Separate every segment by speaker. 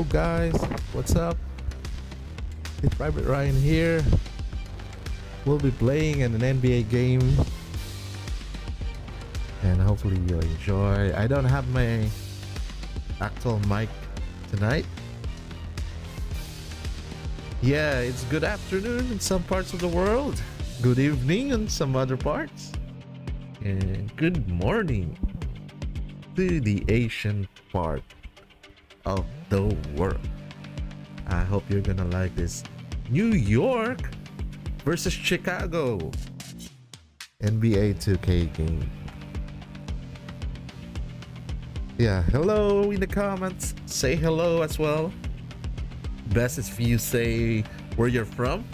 Speaker 1: Yo guys, what's up? It's Private Ryan here. We'll be playing an NBA game and hopefully you'll enjoy. I don't have my actual mic tonight. Yeah, it's good afternoon in some parts of the world, good evening in some other parts, and good morning to the Asian part of the world. I hope you're gonna like this New York versus Chicago NBA2K game. Yeah, hello in the comments. Say hello as well. Best is if you say where you're from.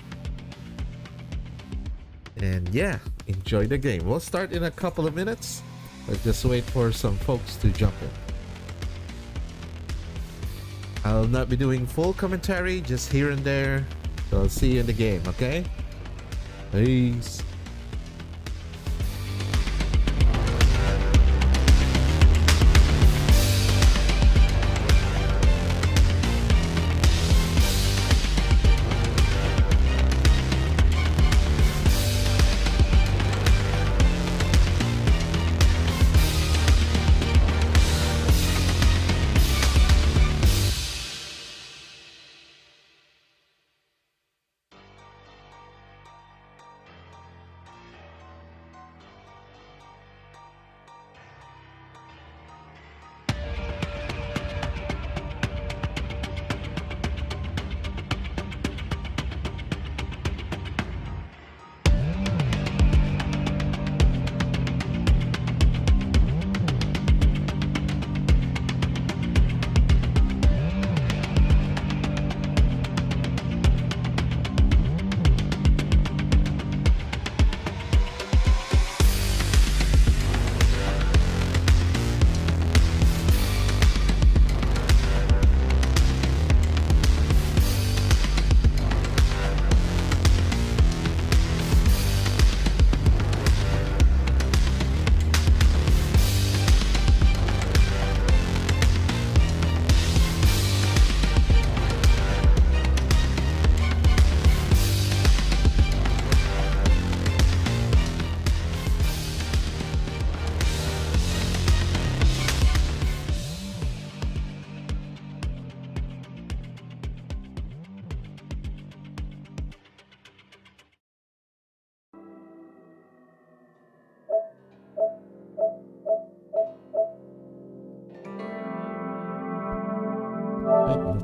Speaker 1: And yeah, enjoy the game. We'll start in a couple of minutes. Let's just wait for some folks to jump in. I'll not be doing full commentary, just here and there. So I'll see you in the game, okay? Peace.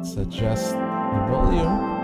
Speaker 1: Let's adjust the volume.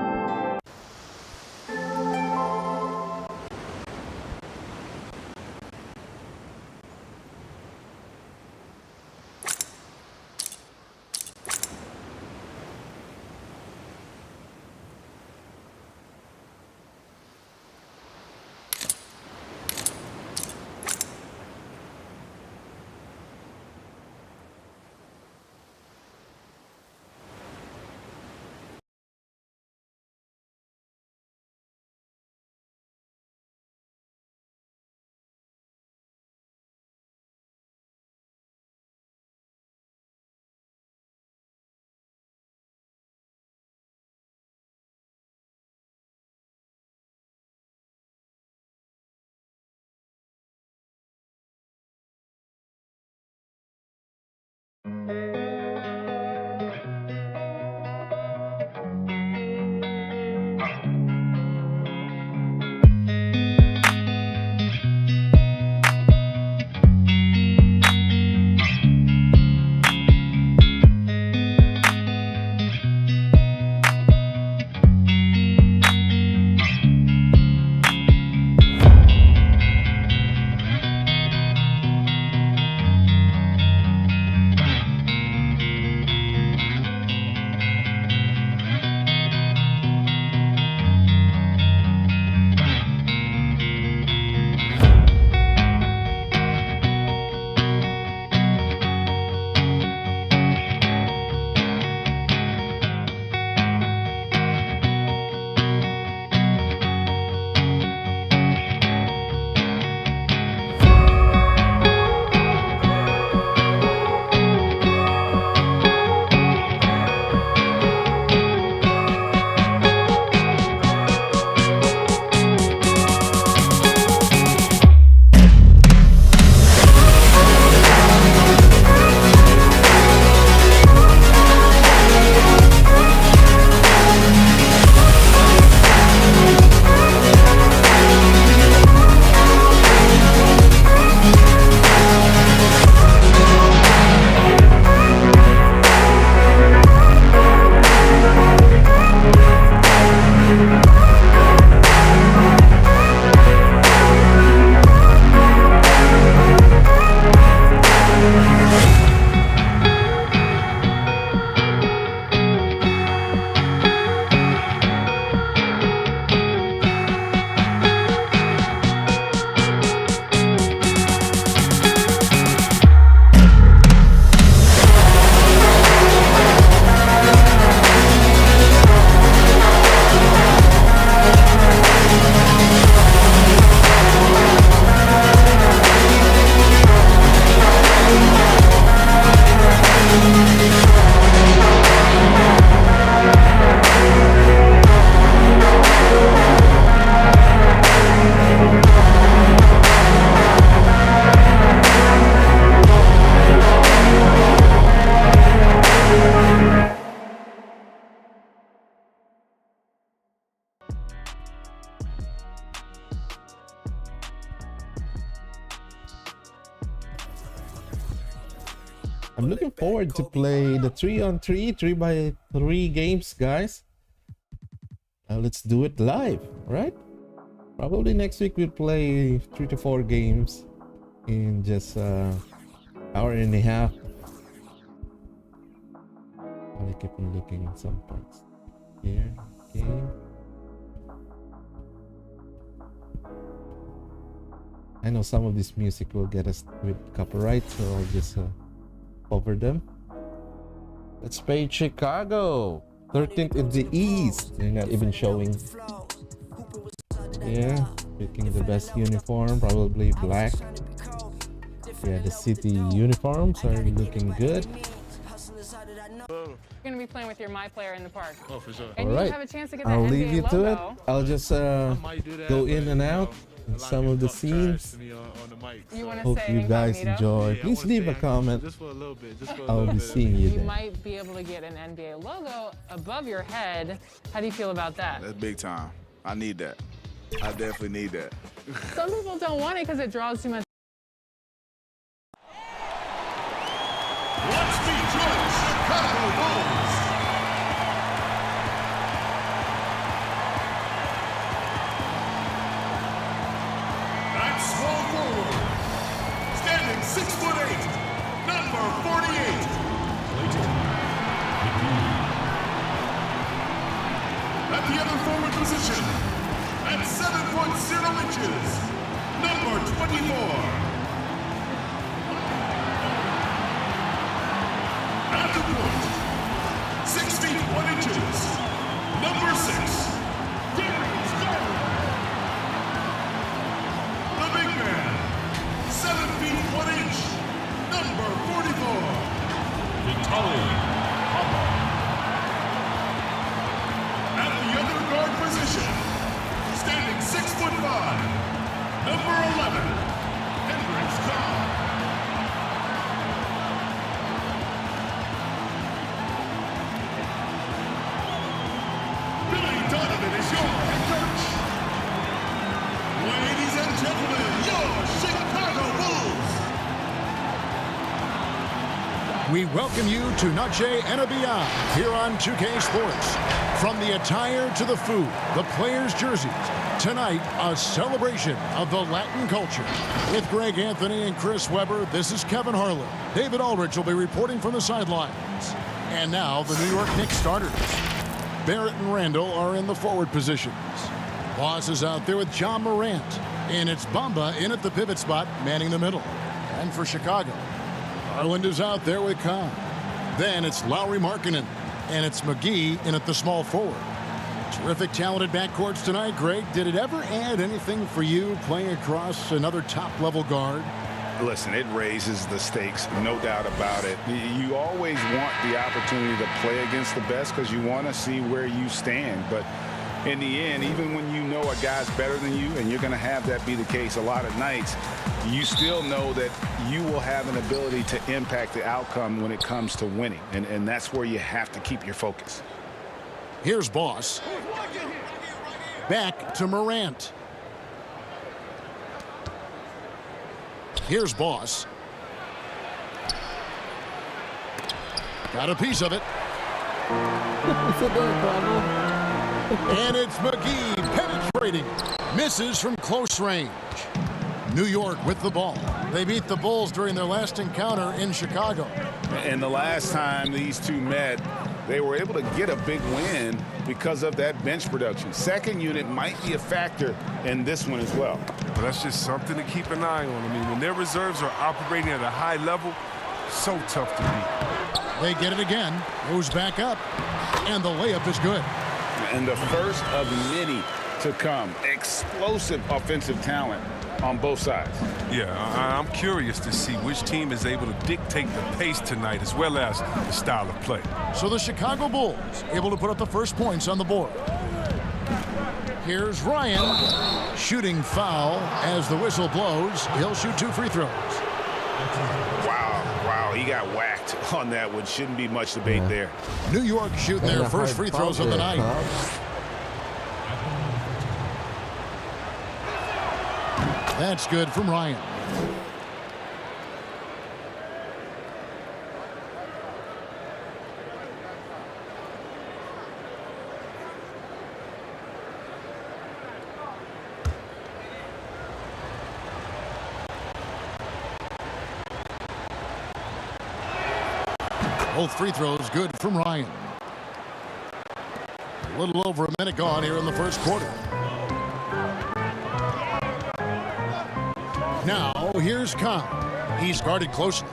Speaker 1: I'm looking forward to play the 3-on-3, 3x3 games, guys. Let's do it live, right? Probably next week we'll play 3 to 4 games in just hour and a half. I'll keep on looking in some parts. Here, game. I know some of this music will get us with copyright, so I'll just cover them. Let's play Chicago. 13th in the East. They're not even showing. Yeah, picking the best uniform, probably black. Yeah, the city uniforms are looking good.
Speaker 2: You're going to be playing with your MyPlayer in the park.
Speaker 3: Oh, for sure.
Speaker 2: And
Speaker 1: All right.
Speaker 2: you have a chance to get that
Speaker 1: I'll
Speaker 2: NBA
Speaker 1: leave you
Speaker 2: logo.
Speaker 1: to it. I'll just go in and out in some of the scenes.
Speaker 2: You want to
Speaker 1: Hope
Speaker 2: say
Speaker 1: you guys
Speaker 2: incognito?
Speaker 1: enjoy.
Speaker 3: Yeah,
Speaker 1: Please leave a comment.
Speaker 3: Just for a little bit. Just for a
Speaker 1: I'll
Speaker 3: little
Speaker 1: be
Speaker 3: bit.
Speaker 1: seeing you
Speaker 2: You
Speaker 1: there.
Speaker 2: might be able to get an NBA logo above your head. How do you feel about that?
Speaker 4: That's big time. I need that. I definitely need that.
Speaker 2: Some people don't want it because it draws too much.
Speaker 5: Let's rejoin Chicago Bulls. At small forward, standing 6'8", number 48. At the other forward position, at 7'0" inches, number 24. At the point, 6 feet 1 inches, number 6, Gary Scarlett. The big man, 7 feet 1 inch, number 44, Vitaly Papa. At the other guard position, standing 6'5", number 11, Hendricks Cobb. Donovan is your head coach. Ladies and gentlemen, your Chicago Bulls.
Speaker 6: We welcome you to Noche and Beyond here on 2K Sports. From the attire to the food, the players' jerseys. Tonight, a celebration of the Latin culture. With Greg Anthony and Chris Webber, this is Kevin Harlan. David Aldridge will be reporting from the sidelines. And now, the New York Knicks starters. Barrett and Randall are in the forward positions. Boss is out there with John Morant. And it's Bamba in at the pivot spot, manning the middle. And for Chicago, Garland is out there with Khan. Then it's Lowry Markkanen. And it's McGee in at the small forward. Terrific talented backcourts tonight, Greg. Did it ever add anything for you playing across another top-level guard?
Speaker 4: Listen, it raises the stakes, no doubt about it. You always want the opportunity to play against the best because you want to see where you stand. But in the end, even when you know a guy's better than you, and you're going to have that be the case a lot of nights, you still know that you will have an ability to impact the outcome when it comes to winning. And that's where you have to keep your focus.
Speaker 6: Here's Boss. Back to Morant. Here's Boss. Got a piece of it. And it's McGee penetrating. Misses from close range. New York with the ball. They beat the Bulls during their last encounter in Chicago.
Speaker 4: And the last time these two met, they were able to get a big win because of that bench production. Second unit might be a factor in this one as well.
Speaker 7: But that's just something to keep an eye on. I mean, when their reserves are operating at a high level, so tough to beat.
Speaker 6: They get it again. Moves back up. And the layup is good.
Speaker 4: And the first of many to come. Explosive offensive talent on both sides.
Speaker 7: Yeah, I'm curious to see which team is able to dictate the pace tonight as well as the style of play.
Speaker 6: So the Chicago Bulls able to put up the first points on the board. Here's Ryan. Shooting foul as the whistle blows. He'll shoot 2 free throws.
Speaker 4: Wow, he got whacked on that one. Shouldn't be much debate there.
Speaker 6: New York shooting their first free throws of the night. That's good from Ryan. Both free throws good from Ryan. A little over a minute gone here in the first quarter. Now here's Cobb. He's guarded closely.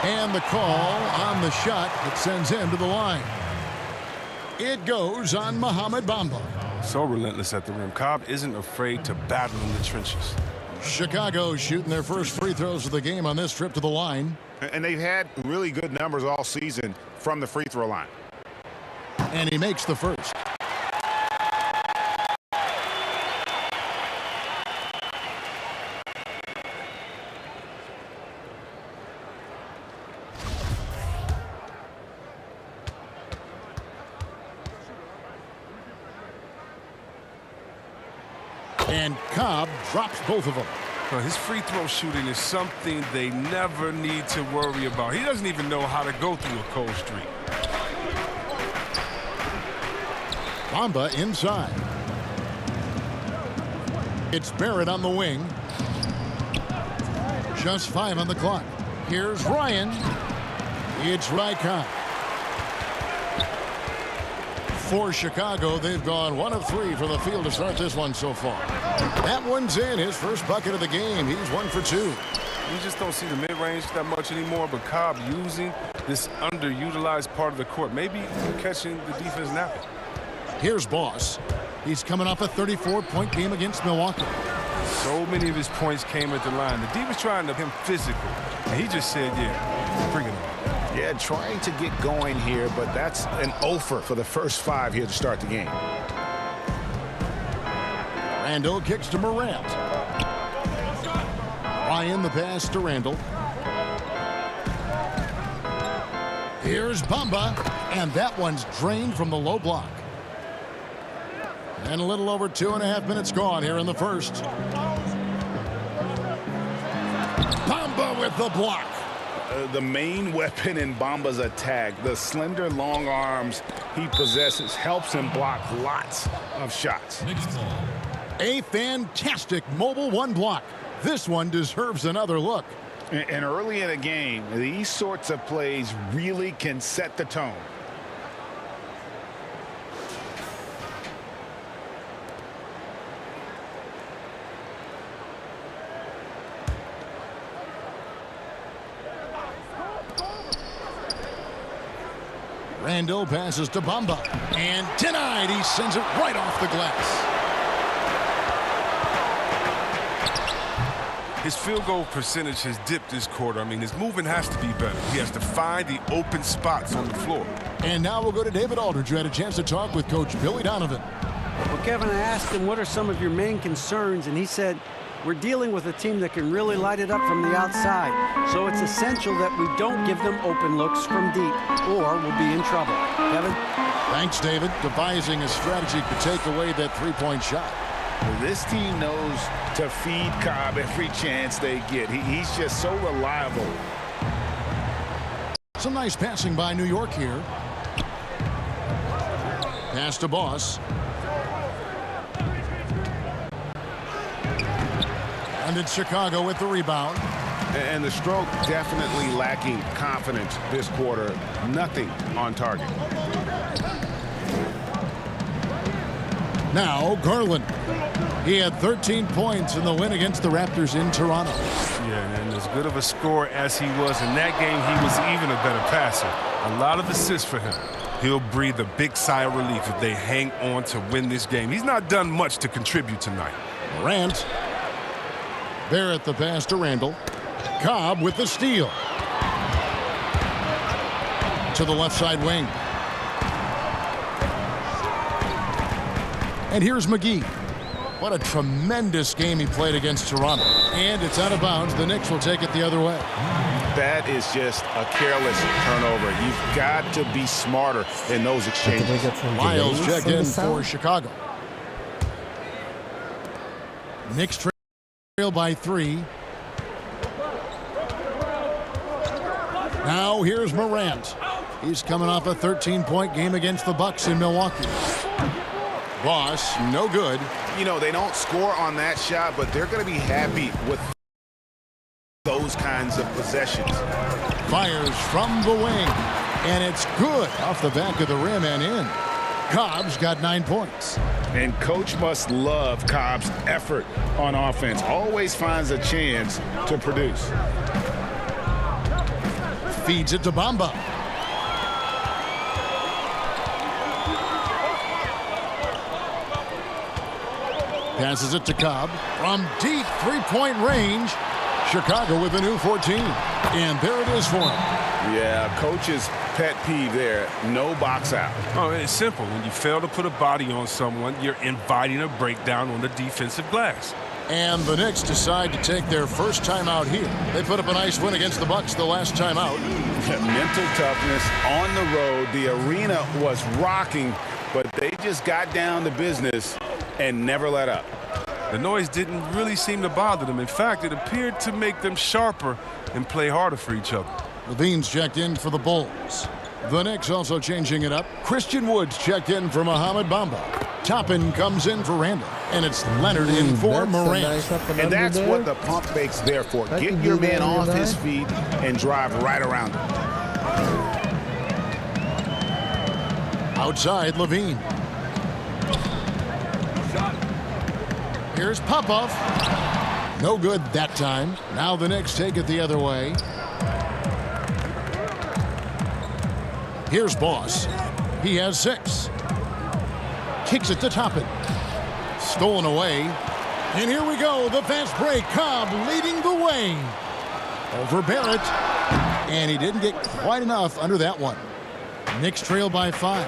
Speaker 6: And the call on the shot that sends him to the line. It goes on Mohamed Bamba.
Speaker 7: So relentless at the rim. Cobb isn't afraid to battle in the trenches.
Speaker 6: Chicago shooting their first free throws of the game on this trip to the line.
Speaker 4: And they've had really good numbers all season from the free throw line.
Speaker 6: And he makes the first. And Cobb drops both of them.
Speaker 7: Well, his free throw shooting is something they never need to worry about. He doesn't even know how to go through a cold streak.
Speaker 6: Bamba inside. It's Barrett on the wing. Just 5 on the clock. Here's Ryan. It's Rykon. For Chicago, they've gone 1 of 3 from the field to start this one so far. That one's in. His first bucket of the game. He's 1 for 2.
Speaker 7: You just don't see the mid-range that much anymore, but Cobb using this underutilized part of the court, maybe catching the defense napping.
Speaker 6: Here's Boss. He's coming off a 34-point game against Milwaukee.
Speaker 7: So many of his points came at the line. The D was trying to him physical, and he just said, yeah, bring it on.
Speaker 4: Yeah, trying to get going here, but that's an offer for the first 5 here to start the game.
Speaker 6: Randall kicks to Morant. Ryan the pass to Randall. Here's Bamba, and that one's drained from the low block. And a little over 2.5 minutes gone here in the first. Bamba with the block.
Speaker 4: The main weapon in Bamba's attack, the slender, long arms he possesses, helps him block lots of shots.
Speaker 6: A fantastic mobile 1 block. This one deserves another look.
Speaker 4: And early in a game, these sorts of plays really can set the tone.
Speaker 6: Randall passes to Bamba. And denied. He sends it right off the glass.
Speaker 7: His field goal percentage has dipped this quarter. I mean, his movement has to be better. He has to find the open spots on the floor.
Speaker 6: And now we'll go to David Aldridge, who had a chance to talk with Coach Billy Donovan.
Speaker 3: Well, Kevin, I asked him, what are some of your main concerns? And he said, we're dealing with a team that can really light it up from the outside. So it's essential that we don't give them open looks from deep, or we'll be in trouble. Kevin?
Speaker 6: Thanks, David. Devising a strategy to take away that three-point shot.
Speaker 4: Well, this team knows to feed Cobb every chance they get. He's just so reliable.
Speaker 6: Some nice passing by New York here. Pass to Boss. And it's Chicago with the rebound.
Speaker 4: And the stroke definitely lacking confidence this quarter. Nothing on target.
Speaker 6: Now Garland. He had 13 points in the win against the Raptors in Toronto.
Speaker 7: Yeah, and as good of a scorer as he was in that game, he was even a better passer. A lot of assists for him. He'll breathe a big sigh of relief if they hang on to win this game. He's not done much to contribute tonight.
Speaker 6: Morant. Barrett the pass to Randall. Cobb with the steal. To the left side wing. And here's McGee. What a tremendous game he played against Toronto. And it's out of bounds. The Knicks will take it the other way.
Speaker 4: That is just a careless turnover. You've got to be smarter in those exchanges.
Speaker 6: Miles checked in for Chicago. Knicks trail by 3. Now here's Morant. He's coming off a 13-point game against the Bucks in Milwaukee. Boss, no good.
Speaker 4: You know, they don't score on that shot, but they're going to be happy with those those kinds of possessions.
Speaker 6: Fires from the wing, and it's good off the back of the rim and in. Cobb's got 9 points.
Speaker 4: And coach must love Cobb's effort on offense. Always finds a chance to produce.
Speaker 6: Feeds it to Bamba. Passes it to Cobb from deep three-point range. Chicago with a new 14. And there it is for him.
Speaker 4: Yeah, coach's pet peeve there. No box out.
Speaker 7: Oh, it's simple. When you fail to put a body on someone, you're inviting a breakdown on the defensive glass.
Speaker 6: And the Knicks decide to take their first time out here. They put up a nice win against the Bucks the last time out.
Speaker 4: Mental toughness on the road. The arena was rocking, but they just got down to business and never let up.
Speaker 7: The noise didn't really seem to bother them. In fact, it appeared to make them sharper and play harder for each other.
Speaker 6: Levine's checked in for the Bulls. The Knicks also changing it up. Christian Wood's checked in for Mohamed Bamba. Toppin comes in for Randall. And it's Leonard in for Morant.
Speaker 4: And that's what the pump fake's there for. Get your man off his feet and drive right around him.
Speaker 6: Outside, Levine. Here's Popov. No good that time. Now the Knicks take it the other way. Here's Boss. He has 6. Kicks it to Toppin. Stolen away. And here we go. The fast break. Cobb leading the way. Over Barrett. And he didn't get quite enough under that one. Knicks trail by 5.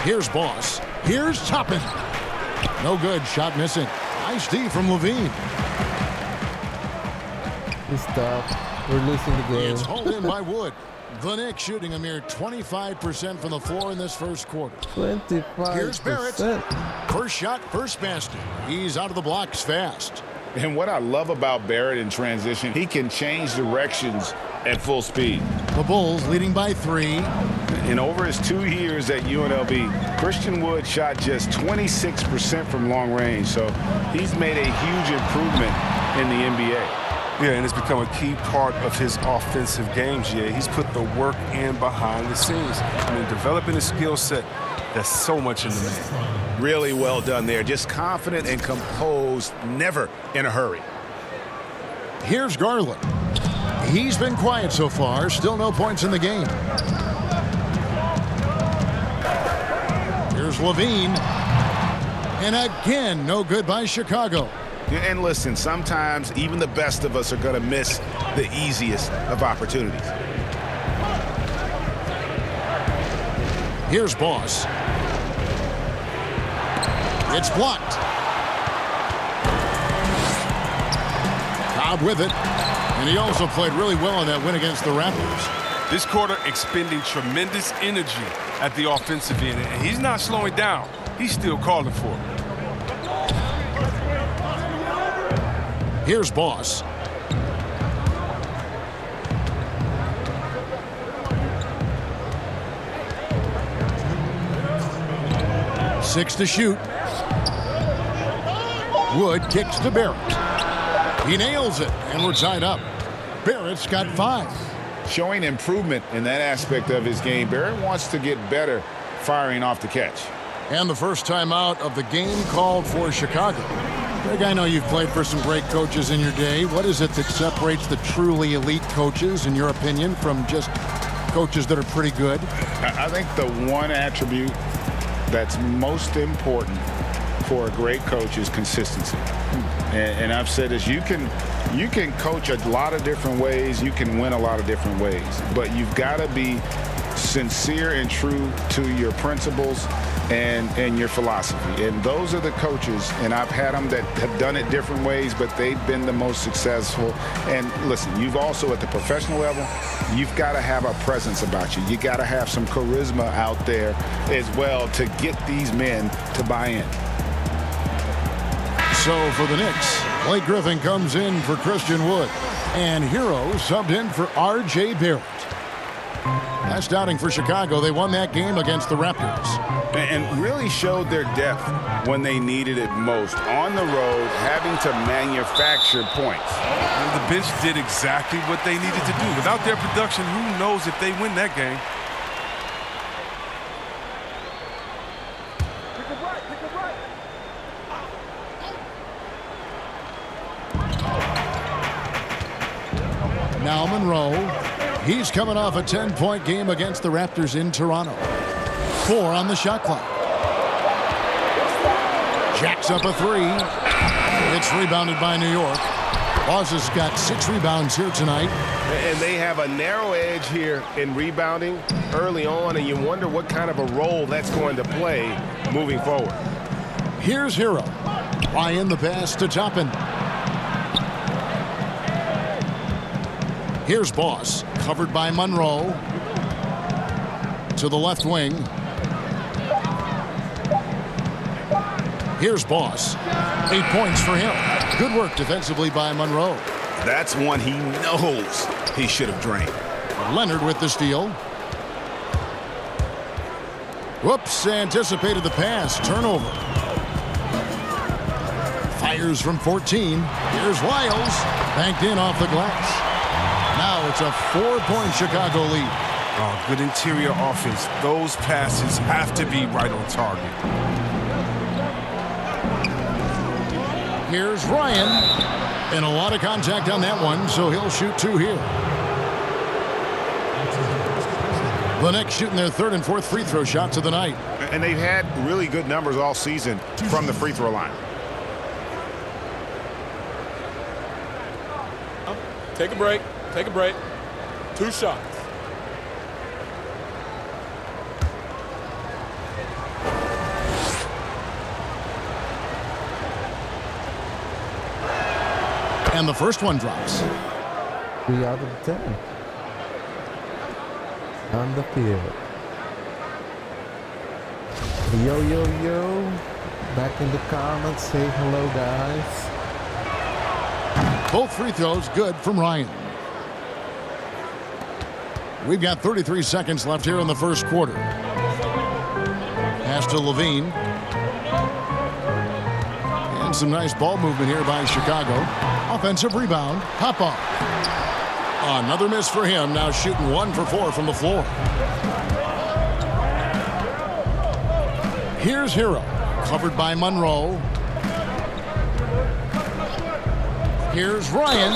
Speaker 6: Here's Boss. Here's Toppin. No good. Shot missing. Nice D from Levine.
Speaker 8: Stop. We're losing the game.
Speaker 6: It's hauled in by Wood. The Knicks shooting a mere 25% from the floor in this first quarter.
Speaker 8: 25%.
Speaker 6: Here's Barrett. First shot, first basket. He's out of the blocks fast.
Speaker 4: And what I love about Barrett in transition, he can change directions at full speed.
Speaker 6: The Bulls leading by 3.
Speaker 4: And over his 2 years at UNLV, Christian Wood shot just 26% from long range. So he's made a huge improvement in the NBA.
Speaker 7: Yeah, and it's become a key part of his offensive game, GA. He's put the work in behind the scenes. I mean, developing a skill set that's so much in the man.
Speaker 4: Really well done there. Just confident and composed, never in a hurry.
Speaker 6: Here's Garland. He's been quiet so far. Still no points in the game. Here's Levine. And again, no good by Chicago.
Speaker 4: And listen, sometimes even the best of us are going to miss the easiest of opportunities.
Speaker 6: Here's Boss. It's blocked. Cobb with it. And he also played really well in that win against the Raptors.
Speaker 7: This quarter expending tremendous energy at the offensive end. And he's not slowing down. He's still calling for it.
Speaker 6: Here's Boss. Six to shoot. Wood kicks to Barrett. He nails it, and we're tied up. Barrett's got 5.
Speaker 4: Showing improvement in that aspect of his game. Barrett wants to get better firing off the catch.
Speaker 6: And the first time out of the game called for Chicago. Greg, I know you've played for some great coaches in your day. What is it that separates the truly elite coaches, in your opinion, from just coaches that are pretty good?
Speaker 4: I think the one attribute that's most important for a great coach is consistency. And I've said this, you can coach a lot of different ways, you can win a lot of different ways, but you've got to be sincere and true to your principles and your philosophy. And those are the coaches, and I've had them that have done it different ways, but they've been the most successful. And listen, you've also at the professional level, you've got to have a presence about you. You got to have some charisma out there as well to get these men to buy in.
Speaker 6: So for the Knicks, Blake Griffin comes in for Christian Wood, and Heyo subbed in for R.J. Barrett. Last outing for Chicago, they won that game against the Raptors.
Speaker 4: And really showed their depth when they needed it most. On the road, having to manufacture points.
Speaker 7: And the bench did exactly what they needed to do. Without their production, who knows if they win that game.
Speaker 6: Now Monroe, he's coming off a 10-point game against the Raptors in Toronto. 4 on the shot clock. Jacks up a 3. It's rebounded by New York. Boss has got 6 rebounds here tonight.
Speaker 9: And they have a narrow edge here in rebounding early on, and you wonder what kind of a role that's going to play moving forward.
Speaker 6: Here's Hero. Ryan the pass to Toppin. Here's Boss, covered by Monroe. To the left wing. Here's Boss. 8 points for him. Good work defensively by Monroe.
Speaker 4: That's one he knows he should have drained.
Speaker 6: Leonard with the steal. Whoops, anticipated the pass. Turnover. Fires from 14. Here's Wiles. Banked in off the glass. Now it's a 4-point Chicago lead.
Speaker 7: Oh, good interior offense. Those passes have to be right on target.
Speaker 6: Here's Ryan. And a lot of contact on that one, so he'll shoot 2 here. The Knicks shooting their 3rd and 4th free throw shots of the night.
Speaker 4: And they've had really good numbers all season from the free throw line.
Speaker 10: Take a break. Take a break. 2 shots.
Speaker 6: And the first one drops.
Speaker 8: 3 out of 10. On the field. Yo, yo, yo. Back in the comments. Say hello, guys.
Speaker 6: Both free throws good from Ryan. We've got 33 seconds left here in the first quarter. Pass to Levine. And some nice ball movement here by Chicago. Offensive rebound. Pop off. Another miss for him. Now shooting 1 for 4 from the floor. Here's Hero. Covered by Monroe. Here's Ryan.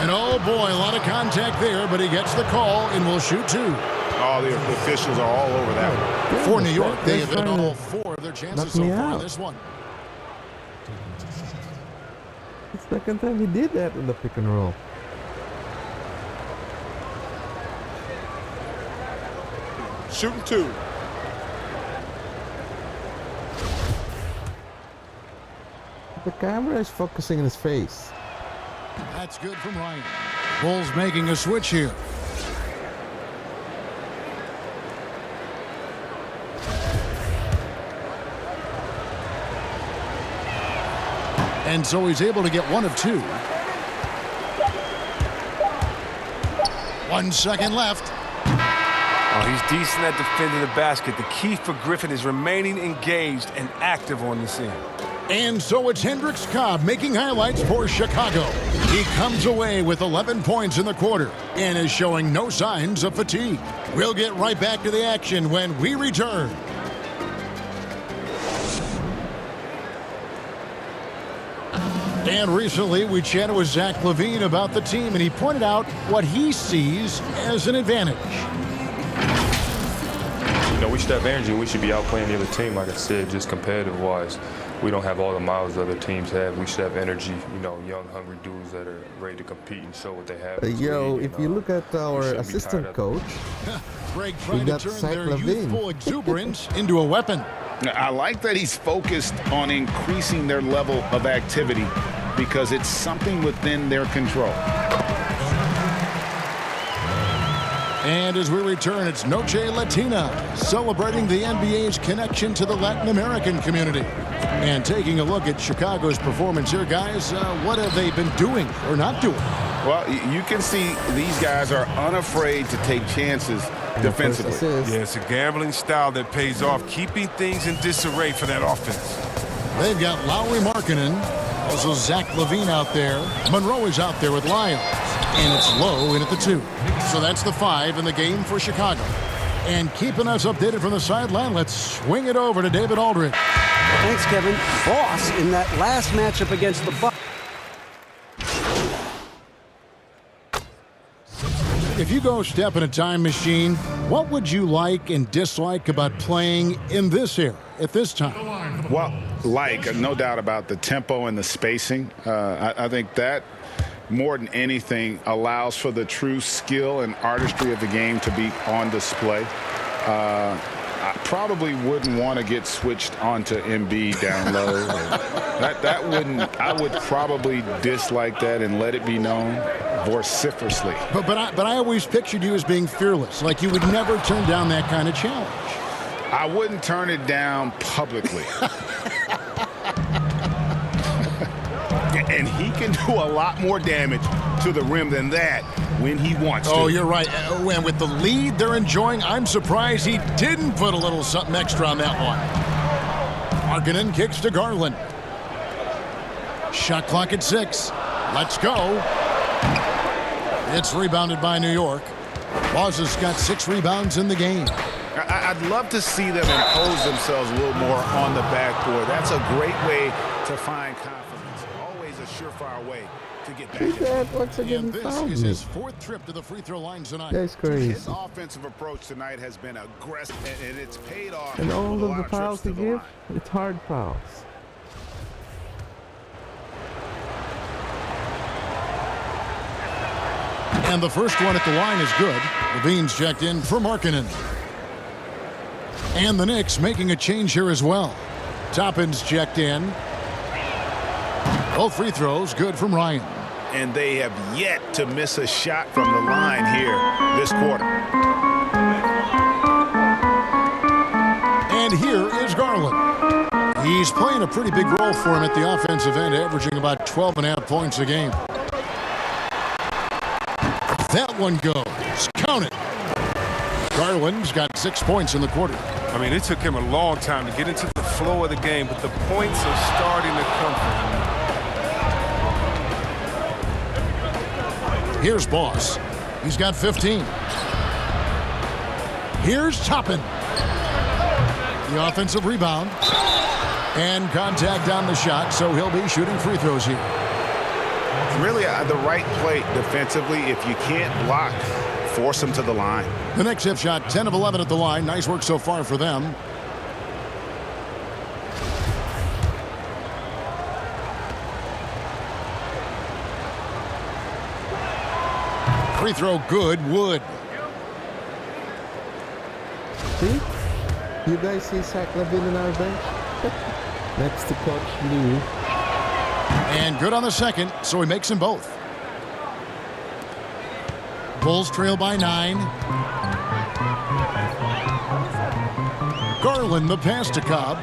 Speaker 6: And oh boy, a lot of contact there, but he gets the call and will shoot 2.
Speaker 4: Oh, the officials are all over that one.
Speaker 6: For New York, they have hit all 4 of their chances so far in this one.
Speaker 8: The second time he did that in the pick and roll.
Speaker 10: Shooting 2.
Speaker 8: The camera is focusing on his face.
Speaker 6: That's good from Ryan. Bulls making a switch here. And so he's able to get 1 of 2. 1 second left.
Speaker 7: Oh, he's decent at defending the basket. The key for Griffin is remaining engaged and active on the scene.
Speaker 6: And so it's Hendricks Cobb making highlights for Chicago. He comes away with 11 points in the quarter and is showing no signs of fatigue. We'll get right back to the action when we return. And recently we chatted with Zach LaVine about the team, and he pointed out what he sees as an advantage.
Speaker 11: You know, we should have energy. We should be outplaying the other team, like I said, just competitive-wise. We don't have all the miles other teams have. We should have energy, you know, young, hungry dudes that are ready to compete and show what they have.
Speaker 8: Yo, if you look at our assistant coach,
Speaker 6: Greg trying to turn their youthful exuberance into a weapon.
Speaker 4: I like that he's focused on increasing their level of activity because it's something within their control.
Speaker 6: And as we return, it's Noche Latina, celebrating the NBA's connection to the Latin American community. And taking a look at Chicago's performance here, guys, what have they been doing or not doing?
Speaker 4: Well, you can see these guys are unafraid to take chances defensively.
Speaker 7: Yeah, it's a gambling style that pays off, keeping things in disarray for that offense.
Speaker 6: They've got Lowry Markkanen. Also Zach LaVine out there. Monroe is out there with Lyles. And it's Lowe in at the 2. So that's the 5 in the game for Chicago. And keeping us updated from the sideline, let's swing it over to David Aldridge.
Speaker 3: Thanks, Kevin. Boss in that last matchup against the Bucks.
Speaker 6: If you go step in a time machine, what would you like and dislike about playing in this era at this time?
Speaker 4: Well, no doubt about the tempo and the spacing. I think that more than anything allows for the true skill and artistry of the game to be on display. I probably wouldn't want to get switched onto Embiid down low. I would probably dislike that and let it be known vociferously.
Speaker 6: But I always pictured you as being fearless, like you would never turn down that kind of challenge.
Speaker 4: I wouldn't turn it down publicly. And he can do a lot more damage to the rim than that when he wants to.
Speaker 6: Oh, you're right. And with the lead they're enjoying, I'm surprised he didn't put a little something extra on that one. Markkanen kicks to Garland. Shot clock at 6. Let's go. It's rebounded by New York. Boz has got 6 rebounds in the game.
Speaker 4: I'd love to see them impose themselves a little more on the backboard. That's a great way to find confidence. Always a surefire way to get back.
Speaker 8: Who's that? Once again,
Speaker 6: This is his 4th trip to the free throw line tonight.
Speaker 8: That's crazy.
Speaker 4: His offensive approach tonight has been aggressive, and it's paid off.
Speaker 8: And all
Speaker 4: with a
Speaker 8: of the
Speaker 4: lot
Speaker 8: fouls he
Speaker 4: trips to the
Speaker 8: gives,
Speaker 4: line.
Speaker 8: it's hard fouls.
Speaker 6: And the first one at the line is good. Levine's checked in for Markkanen. And the Knicks making a change here as well. Toppin's checked in. Both free throws good from Ryan.
Speaker 4: And they have yet to miss a shot from the line here this quarter.
Speaker 6: And here is Garland. He's playing a pretty big role for him at the offensive end, averaging about 12.5 points a game. That one goes. Count it. Garland's got 6 points in the quarter.
Speaker 7: I mean, it took him a long time to get into the flow of the game, but the points are starting to come from him.
Speaker 6: Here's Boss. He's got 15. Here's Toppin. The offensive rebound. And contact on the shot, so he'll be shooting free throws here.
Speaker 4: Really the right play defensively. If you can't block, force them to the line.
Speaker 6: The Knicks have shot 10 of 11 at the line. Nice work so far for them. Free throw good. Wood.
Speaker 8: See? You guys see Zach LaVine in our bench? Next to Coach Lou.
Speaker 6: And good on the second, so he makes them both. Bulls trail by 9. Garland the pass to Cobb.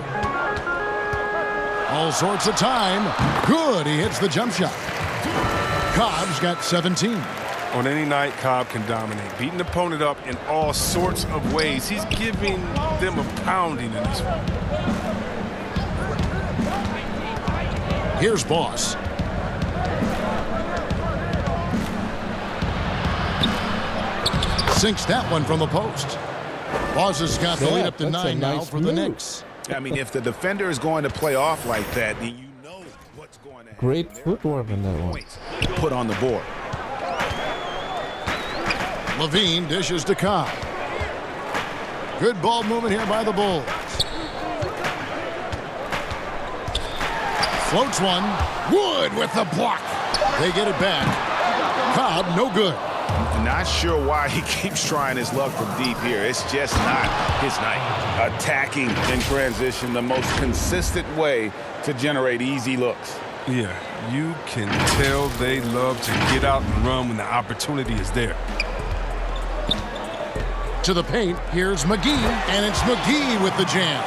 Speaker 6: All sorts of time. Good, he hits the jump shot. Cobb's got 17.
Speaker 7: On any night, Cobb can dominate, beat an opponent up in all sorts of ways. He's giving them a pounding in this one.
Speaker 6: Here's Boss. Sinks that one from the post. Boss has got the lead up to 9 now for the Knicks.
Speaker 4: I mean, if the defender is going to play off like that, then you know what's going to happen.
Speaker 8: Great footwork on that one.
Speaker 4: Put on the board.
Speaker 6: LaVine dishes to Cobb. Good ball movement here by the Bulls. Floats one. Wood with the block. They get it back. Cobb, no good.
Speaker 4: Not sure why he keeps trying his luck from deep here. It's just not his night. Attacking in transition, the most consistent way to generate easy looks.
Speaker 7: Yeah, you can tell they love to get out and run when the opportunity is there.
Speaker 6: To the paint, here's McGee, and it's McGee with the jam.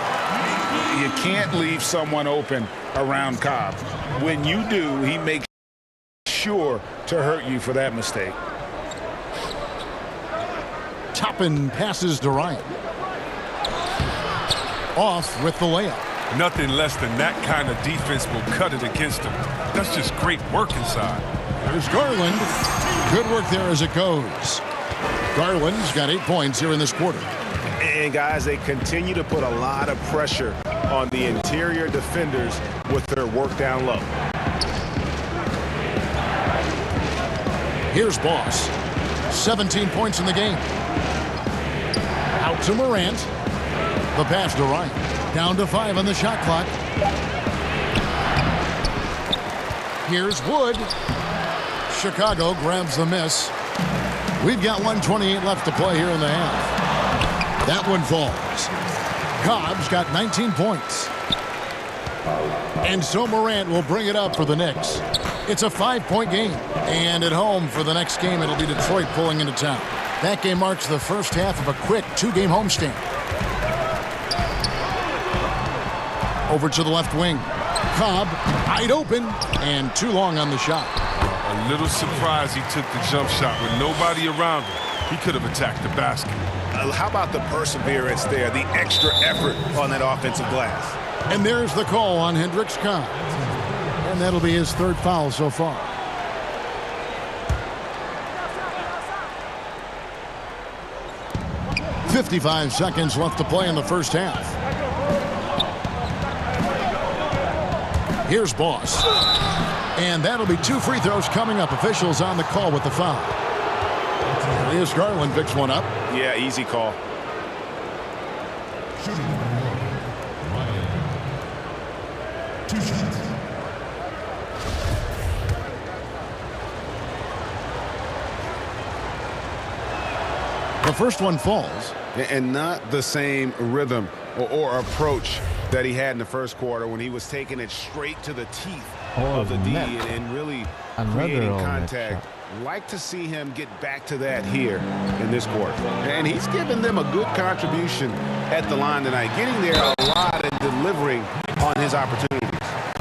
Speaker 4: You can't leave someone open around Cobb. When you do, he makes sure to hurt you for that mistake.
Speaker 6: Toppin passes to Ryan. Off with the layup.
Speaker 7: Nothing less than that kind of defense will cut it against him. That's just great work inside.
Speaker 6: There's Garland. Good work there as it goes. Garland's got 8 points here in this quarter.
Speaker 9: And guys, they continue to put a lot of pressure on the interior defenders with their work down low.
Speaker 6: Here's Boss. 17 points in the game. Out to Morant. The pass to Ryan. Down to 5 on the shot clock. Here's Wood. Chicago grabs the miss. We've got 1:28 left to play here in the half. That one falls. Cobb's got 19 points. And so Morant will bring it up for the Knicks. It's a 5-point game. And at home for the next game, it'll be Detroit pulling into town. That game marks the first half of a quick 2-game homestand. Over to the left wing. Cobb, wide open, and too long on the shot.
Speaker 7: A little surprised he took the jump shot with nobody around him. He could have attacked the basket.
Speaker 9: How about the perseverance there, the extra effort on that offensive glass?
Speaker 6: And there's the call on Hendricks Cobb. And that'll be his 3rd foul so far. .55 seconds left to play in the first half. Here's Boss. And that'll be 2 free throws coming up. Officials on the call with the foul. Here's Garland, picks one up.
Speaker 9: Yeah, easy call.
Speaker 5: Two shots.
Speaker 6: The first one falls.
Speaker 4: And not the same rhythm or approach that he had in the first quarter when he was taking it straight to the teeth of the D and really creating contact. Like to see him get back to that here in this quarter. And he's given them a good contribution at the line tonight, getting there a lot and delivering on his opportunities.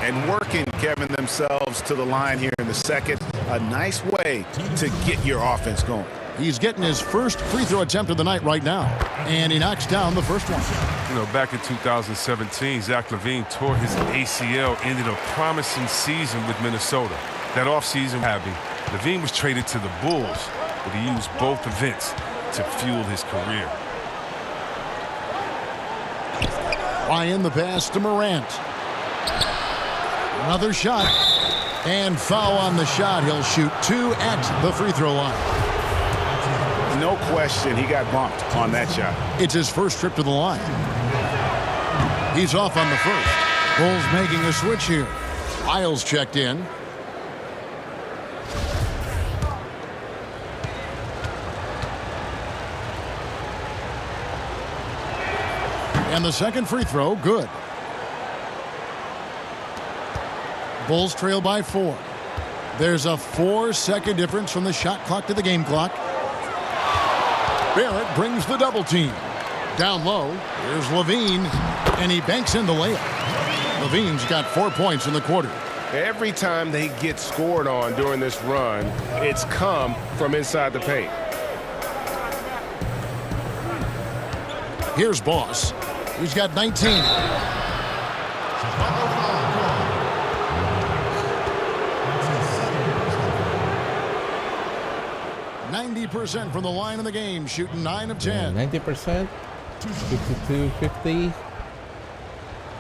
Speaker 4: And working, Kevin, themselves to the line here in the second. A nice way to get your offense going.
Speaker 6: He's getting his first free throw attempt of the night right now. And he knocks down the first one.
Speaker 7: You know, back in 2017, Zach LaVine tore his ACL, ended a promising season with Minnesota. That offseason, LaVine was traded to the Bulls, but he used both events to fuel his career.
Speaker 6: Ryan, the pass to Morant. Another shot. And foul on the shot. He'll shoot 2 at the free throw line.
Speaker 4: No question, he got bumped on that shot.
Speaker 6: It's his first trip to the line. He's off on the first. Bulls making a switch here. Isles checked in. And the second free throw, good. Bulls trail by 4. There's a 4-second difference from the shot clock to the game clock. Barrett brings the double team. Down low, here's LaVine, and he banks in the layup. LaVine's got 4 points in the quarter.
Speaker 9: Every time they get scored on during this run, it's come from inside the paint.
Speaker 6: Here's Boss. He's got 19. 90% from the line in the game, shooting 9 of 10.
Speaker 8: 90%, 52-50.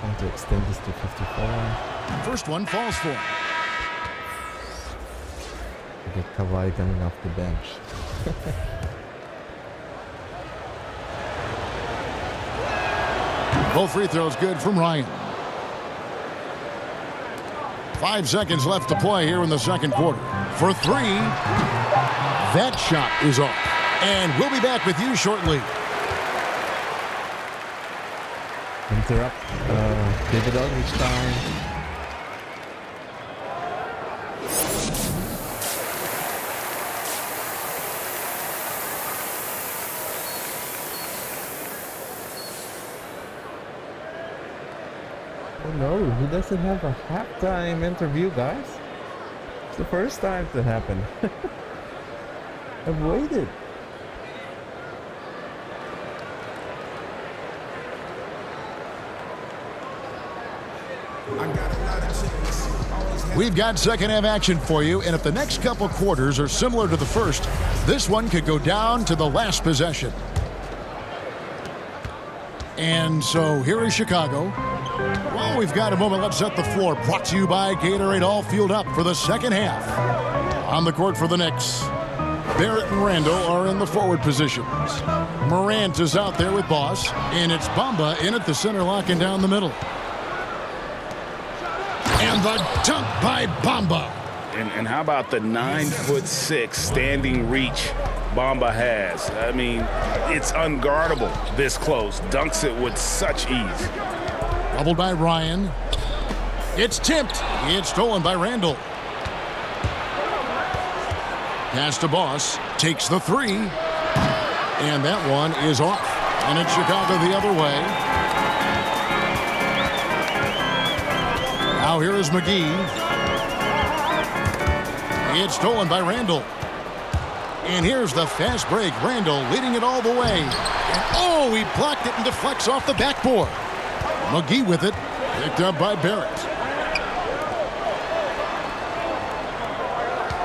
Speaker 8: Trying to extend this to 54.
Speaker 6: First one falls for him.
Speaker 8: Get Kawhi coming off the bench.
Speaker 6: Both free throws good from Ryan. 5 seconds left to play here in the second quarter. For 3, that shot is off. And we'll be back with you shortly.
Speaker 8: Interrupt. David Aldridge time. Oh no, he doesn't have a halftime interview, guys. It's the first time to happen. I've waited.
Speaker 6: We've got second half action for you, and if the next couple quarters are similar to the first, this one could go down to the last possession. And so here is Chicago. Well, we've got a moment. Let's set the floor. Brought to you by Gatorade, all fueled up for the second half. On the court for the Knicks, Barrett and Randall are in the forward positions. Morant is out there with Boss, and it's Bamba in at the center, locking down the middle. And the dunk by Bamba.
Speaker 4: And how about the 9'6" standing reach Bamba has? I mean, it's unguardable this close. Dunks it with such ease.
Speaker 6: Doubled by Ryan. It's tipped. It's stolen by Randall. Pass to Boss. Takes the three. And that one is off. And it's Chicago the other way. Now here is McGee. It's stolen by Randall. And here's the fast break. Randall leading it all the way. And oh, he blocked it and deflects off the backboard. McGee with it. Picked up by Barrett.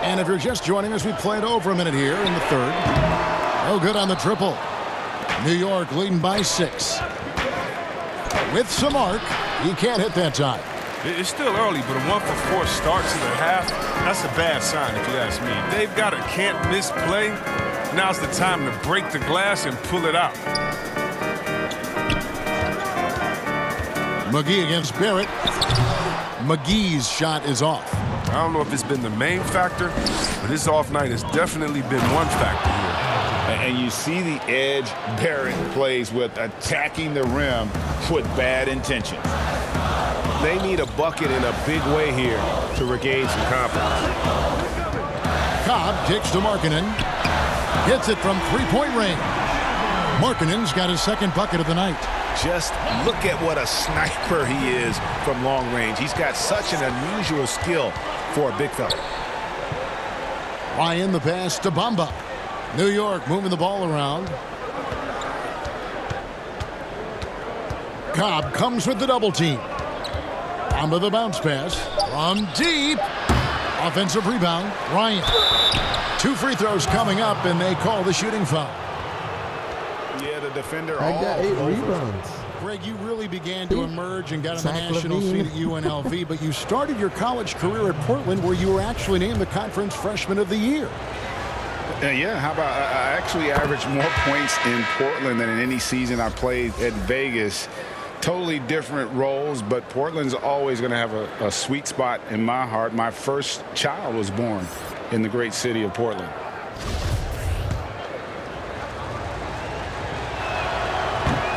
Speaker 6: And if you're just joining us, we played over a minute here in the third. No good on the triple. New York leading by 6. With some arc, he can't hit that time.
Speaker 7: It's still early, but a 1-for-4 start to the half, that's a bad sign if you ask me. They've got a can't-miss play. Now's the time to break the glass and pull it out.
Speaker 6: McGee against Barrett. McGee's shot is off.
Speaker 7: I don't know if it's been the main factor, but his off night has definitely been one factor here.
Speaker 4: And you see the edge Barrett plays with, attacking the rim with bad intentions.
Speaker 9: They need a bucket in a big way here to regain some confidence.
Speaker 6: Cobb kicks to Markkanen. Hits it from three-point range. Markkanen's got his second bucket of the night.
Speaker 4: Just look at what a sniper he is from long range. He's got such an unusual skill for a big fella.
Speaker 6: Ryan the pass to Bamba. New York moving the ball around. Cobb comes with the double team. Bamba the bounce pass from deep. Offensive rebound. Ryan. 2 free throws coming up, and they call the shooting foul.
Speaker 4: Yeah, the defender.
Speaker 8: I got 8 rebounds.
Speaker 6: Greg, you really began to emerge and got on the national scene at UNLV, but you started your college career at Portland, where you were actually named the Conference Freshman of the Year.
Speaker 4: Yeah, how about I actually averaged more points in Portland than in any season I played at Vegas. Totally different roles, but Portland's always going to have a sweet spot in my heart. My first child was born in the great city of Portland.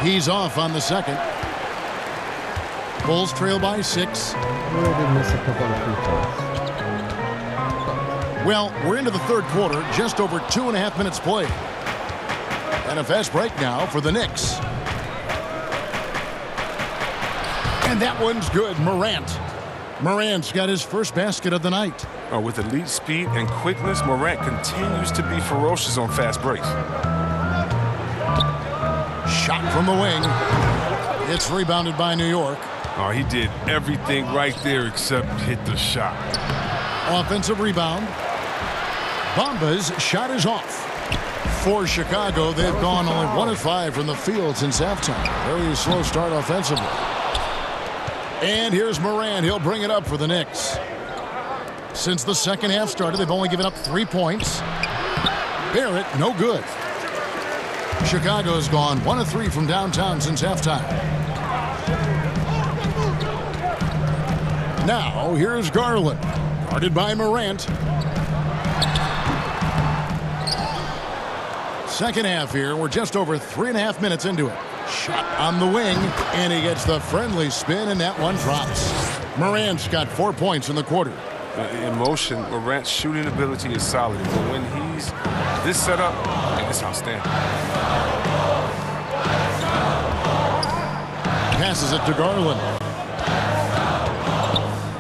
Speaker 6: He's off on the second. Bulls trail by 6. Well, we're into the third quarter, just over 2.5 minutes played. And a fast break now for the Knicks. And that one's good. Morant's got his first basket of the night.
Speaker 7: With elite speed and quickness, Morant continues to be ferocious on fast breaks.
Speaker 6: Shot from the wing. It's rebounded by New York.
Speaker 7: He did everything right there except hit the shot.
Speaker 6: Offensive rebound. Bamba's shot is off. For Chicago, they've gone only 1 of 5 from the field since halftime. Very slow start offensively. And here's Morant. He'll bring it up for the Knicks. Since the second half started, they've only given up 3 points. Barrett, no good. Chicago's gone 1 of 3 from downtown since halftime. Now, here's Garland. Guarded by Morant. Second half here. We're just over 3.5 minutes into it. Shot on the wing, and he gets the friendly spin, and that one drops. Morant's got 4 points in the quarter.
Speaker 7: In motion, Morant's shooting ability is solid, but when he's this setup, it's outstanding.
Speaker 6: Passes it to Garland.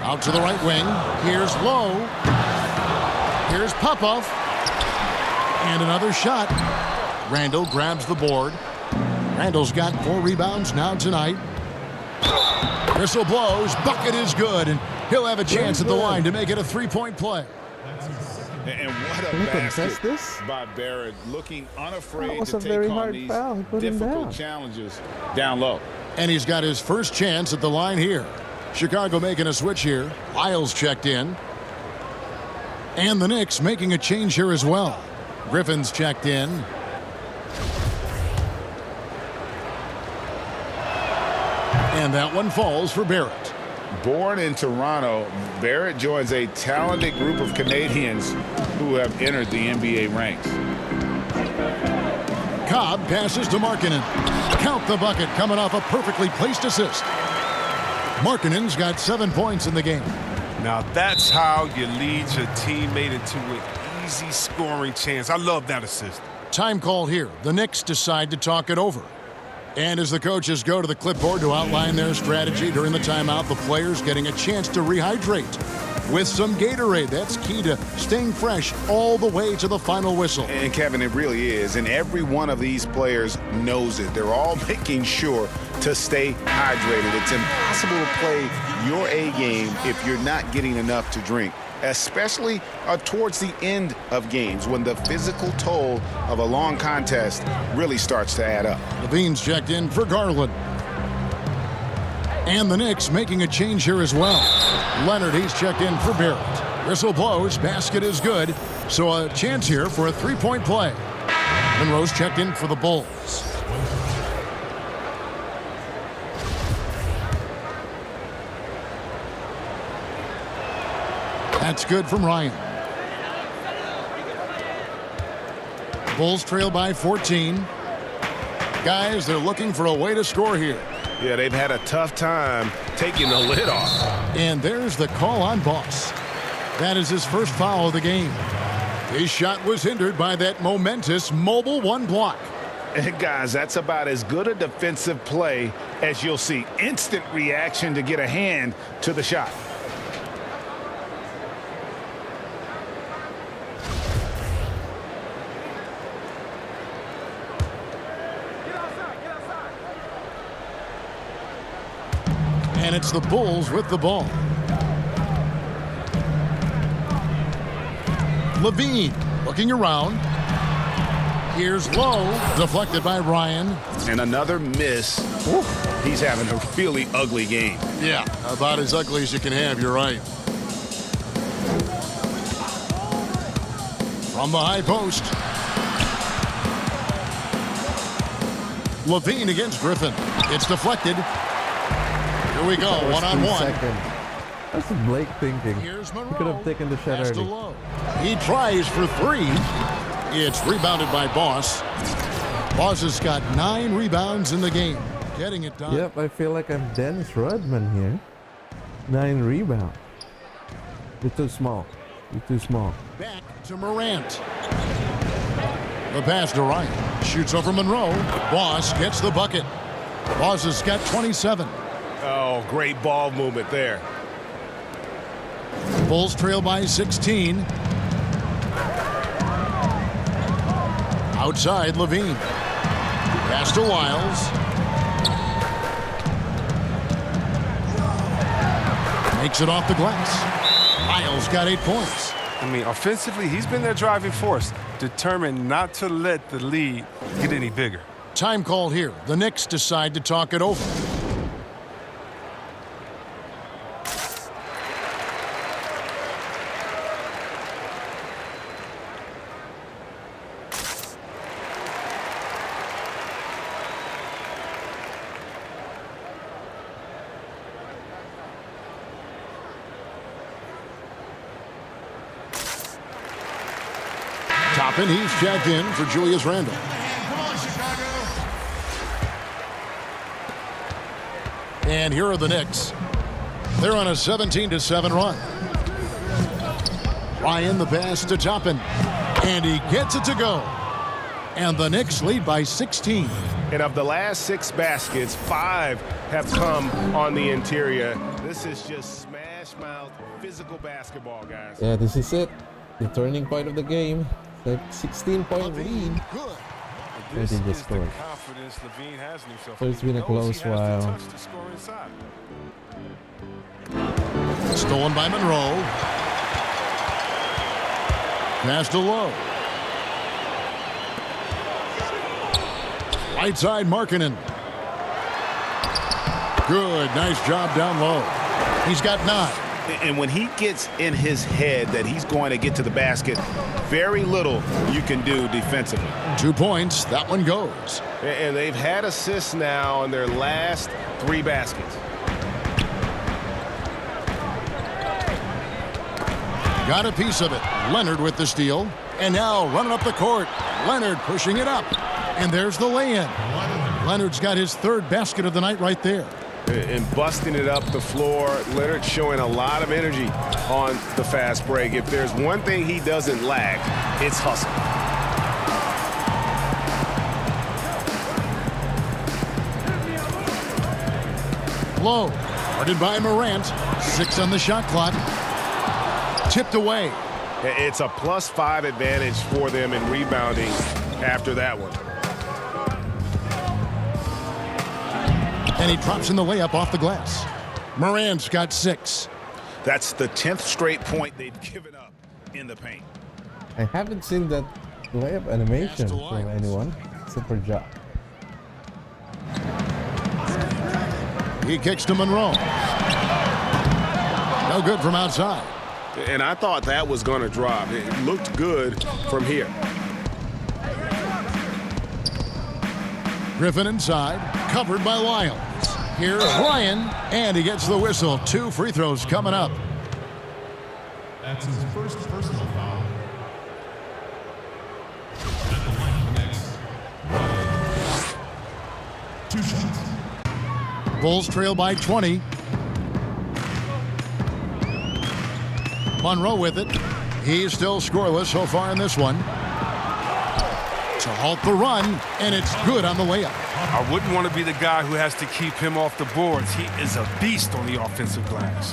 Speaker 6: Out to the right wing. Here's Lowe. Here's Popov. And another shot. Randall grabs the board. Randall's got 4 rebounds now tonight. Whistle blows, bucket is good, and he'll have a chance at the line to make it a three-point play.
Speaker 4: And what a basket by Barrett, looking unafraid to take on these difficult challenges down low.
Speaker 6: And he's got his first chance at the line here. Chicago making a switch here. Lyles checked in. And the Knicks making a change here as well. Griffin's checked in. And that one falls for Barrett.
Speaker 4: Born in Toronto, Barrett joins a talented group of Canadians who have entered the NBA ranks.
Speaker 6: Cobb passes to Markkanen. Count the bucket coming off a perfectly placed assist. Markkanen's got 7 points in the game.
Speaker 7: Now that's how you lead your teammate into an easy scoring chance. I love that assist.
Speaker 6: Time call here. The Knicks decide to talk it over. And as the coaches go to the clipboard to outline their strategy during the timeout, the players getting a chance to rehydrate with some Gatorade. That's key to staying fresh all the way to the final whistle.
Speaker 4: And Kevin, it really is. And every one of these players knows it. They're all making sure to stay hydrated. It's impossible to play your A game if you're not getting enough to drink, especially towards the end of games when the physical toll of a long contest really starts to add up.
Speaker 6: Levine's checked in for Garland. And the Knicks making a change here as well. Leonard, he's checked in for Barrett. Whistle blows, basket is good. So a chance here for a three-point play. Monroe's checked in for the Bulls. That's good from Ryan. Bulls trail by 14. Guys, they're looking for a way to score here.
Speaker 9: Yeah, they've had a tough time taking the lid off.
Speaker 6: And there's the call on Boss. That is his first foul of the game. His shot was hindered by that momentous mobile one block.
Speaker 4: And guys, that's about as good a defensive play as you'll see. Instant reaction to get a hand to the shot.
Speaker 6: And it's the Bulls with the ball. Levine looking around. Here's low, deflected by Ryan.
Speaker 4: And another miss. Ooh. He's having a really ugly game.
Speaker 6: Yeah, about as ugly as you can have, you're right. From the high post. Levine against Griffin. It's deflected. Here we go, one-on-one.
Speaker 8: That's Blake thinking. He could have taken the shot early.
Speaker 6: He tries for three. It's rebounded by Boss. Boss has got 9 rebounds in the game. Getting it done.
Speaker 8: Yep, I feel like I'm Dennis Rodman here. 9 rebounds. You're too small. You're too small.
Speaker 6: Back to Morant. The pass to Ryan. Shoots over Monroe. Boss gets the bucket. Boss has got 27.
Speaker 9: Oh, great ball movement there.
Speaker 6: Bulls trail by 16. Outside, Levine. Pass to Lyles. Makes it off the glass. Lyles got 8 points.
Speaker 7: I mean, offensively, he's been their driving force, determined not to let the lead get any bigger.
Speaker 6: Time call here. The Knicks decide to talk it over. Toppin, he's checked in for Julius Randle. And here are the Knicks. They're on a 17-7 run. Ryan the pass to Toppin. And he gets it to go. And the Knicks lead by 16.
Speaker 9: And of the last 6 baskets, 5 have come on the interior. This is just smash-mouth physical basketball, guys.
Speaker 8: Yeah, this is it. The turning point of the game. The 16-point lead.
Speaker 7: This
Speaker 8: is
Speaker 7: the confidence Levine has in himself.
Speaker 8: So it's been a close while.
Speaker 6: Stolen by Monroe. Pass to Lowe. Right side, Markkanen. Good, nice job down low. He's got 9.
Speaker 4: And when he gets in his head that he's going to get to the basket, very little you can do defensively.
Speaker 6: 2 points. That one goes.
Speaker 9: And they've had assists now on their last 3 baskets.
Speaker 6: Got a piece of it. Leonard with the steal. And now running up the court. Leonard pushing it up. And there's the lay-in. Leonard's got his 3rd basket of the night right there.
Speaker 9: And busting it up the floor. Leonard showing a lot of energy on the fast break. If there's one thing he doesn't lack, it's hustle.
Speaker 6: Low. Guarded by Morant. 6 on the shot clock. Tipped away.
Speaker 9: It's a +5 advantage for them in rebounding after that one.
Speaker 6: And he drops in the layup off the glass. Morant's got 6.
Speaker 4: That's the 10th straight point they've given up in the paint.
Speaker 8: I haven't seen that layup animation from anyone except for Ja.
Speaker 6: He kicks to Monroe. No good from outside.
Speaker 9: And I thought that was going to drop. It looked good from here.
Speaker 6: Griffin inside, covered by Lyles. Here's Ryan, and he gets the whistle. 2 free throws coming up.
Speaker 5: That's his first personal foul. At the line of the Knicks, Ryan. 2 shots.
Speaker 6: Bulls trail by 20. Monroe with it. He's still scoreless so far in this one. To halt the run, and it's good on the layup.
Speaker 7: I wouldn't want to be the guy who has to keep him off the boards. He is a beast on the offensive glass.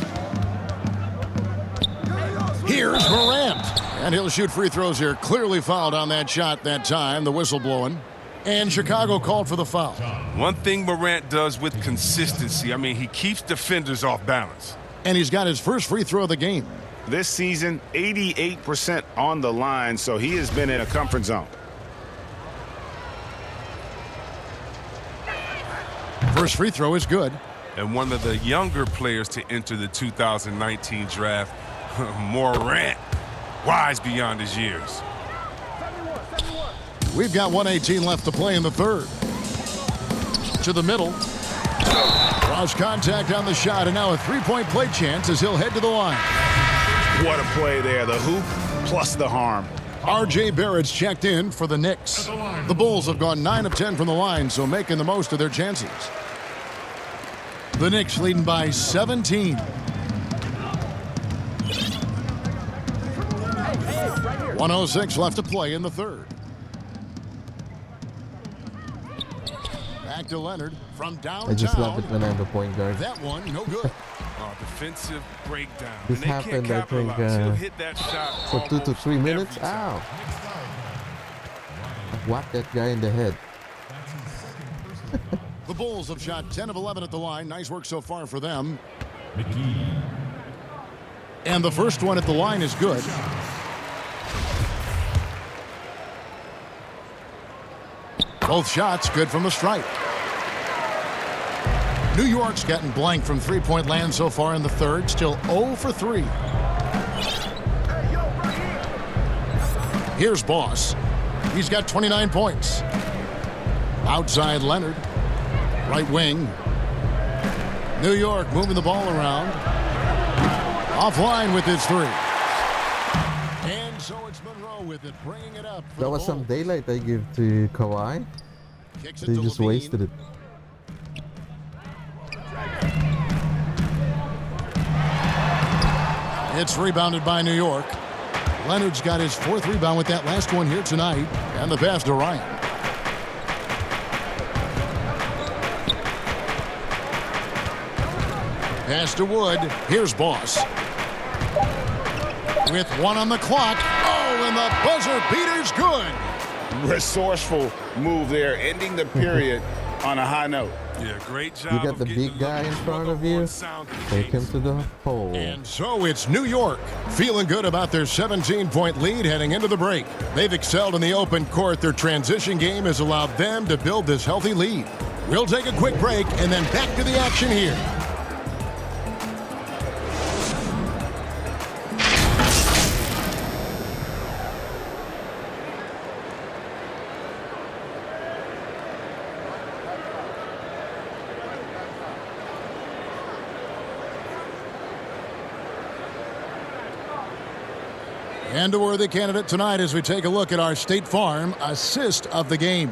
Speaker 6: Here's Morant, and he'll shoot free throws here. Clearly fouled on that shot that time, the whistle blowing. And Chicago called for the foul.
Speaker 7: One thing Morant does with consistency, I mean, he keeps defenders off balance.
Speaker 6: And he's got his first free throw of the game.
Speaker 4: This season, 88% on the line, so he has been in a comfort zone.
Speaker 6: First free throw is good.
Speaker 7: And one of the younger players to enter the 2019 draft, Morant, wise beyond his years.
Speaker 6: We've got 1:18 left to play in the 3rd. To the middle. Cross contact on the shot, and now a 3-point play chance as he'll head to the line.
Speaker 4: What a play there. The hoop plus the harm.
Speaker 6: R.J. Barrett's checked in for the Knicks. The Bulls have gone 9 of 10 from the line, so making the most of their chances. The Knicks leading by 17. .106 left to play in the 3rd. Back to Leonard from downtown.
Speaker 8: I just love it when I'm the point guard.
Speaker 6: That one, no good.
Speaker 7: Defensive breakdown.
Speaker 8: This happened, I think,
Speaker 7: hit that shot
Speaker 8: for 2 to 3 minutes. Ow! Whack that guy in the head.
Speaker 6: The Bulls have shot 10 of 11 at the line. Nice work so far for them. And the first one at the line is good. Both shots good from the stripe. New York's gotten blank from three-point land so far in the 3rd. Still 0 for 3. Here's Boss. He's got 29 points. Outside Leonard. Right wing. New York moving the ball around. Offline with his 3. And so it's Monroe with it, bringing it up.
Speaker 8: That was some daylight I give to Kawhi. They just wasted it.
Speaker 6: It's rebounded by New York. Leonard's got his 4th rebound with that last one here tonight. And the pass to Ryan. Pass to Wood. Here's Boss. With 1 on the clock. Oh, and the buzzer beater's good.
Speaker 4: Resourceful move there, ending the period on a high note.
Speaker 7: Yeah, great job.
Speaker 8: You got the big guy in front of you. Take him to the hole.
Speaker 6: And so it's New York, feeling good about their 17-point lead heading into the break. They've excelled in the open court. Their transition game has allowed them to build this healthy lead. We'll take a quick break and then back to the action here. And a worthy candidate tonight as we take a look at our State Farm assist of the game.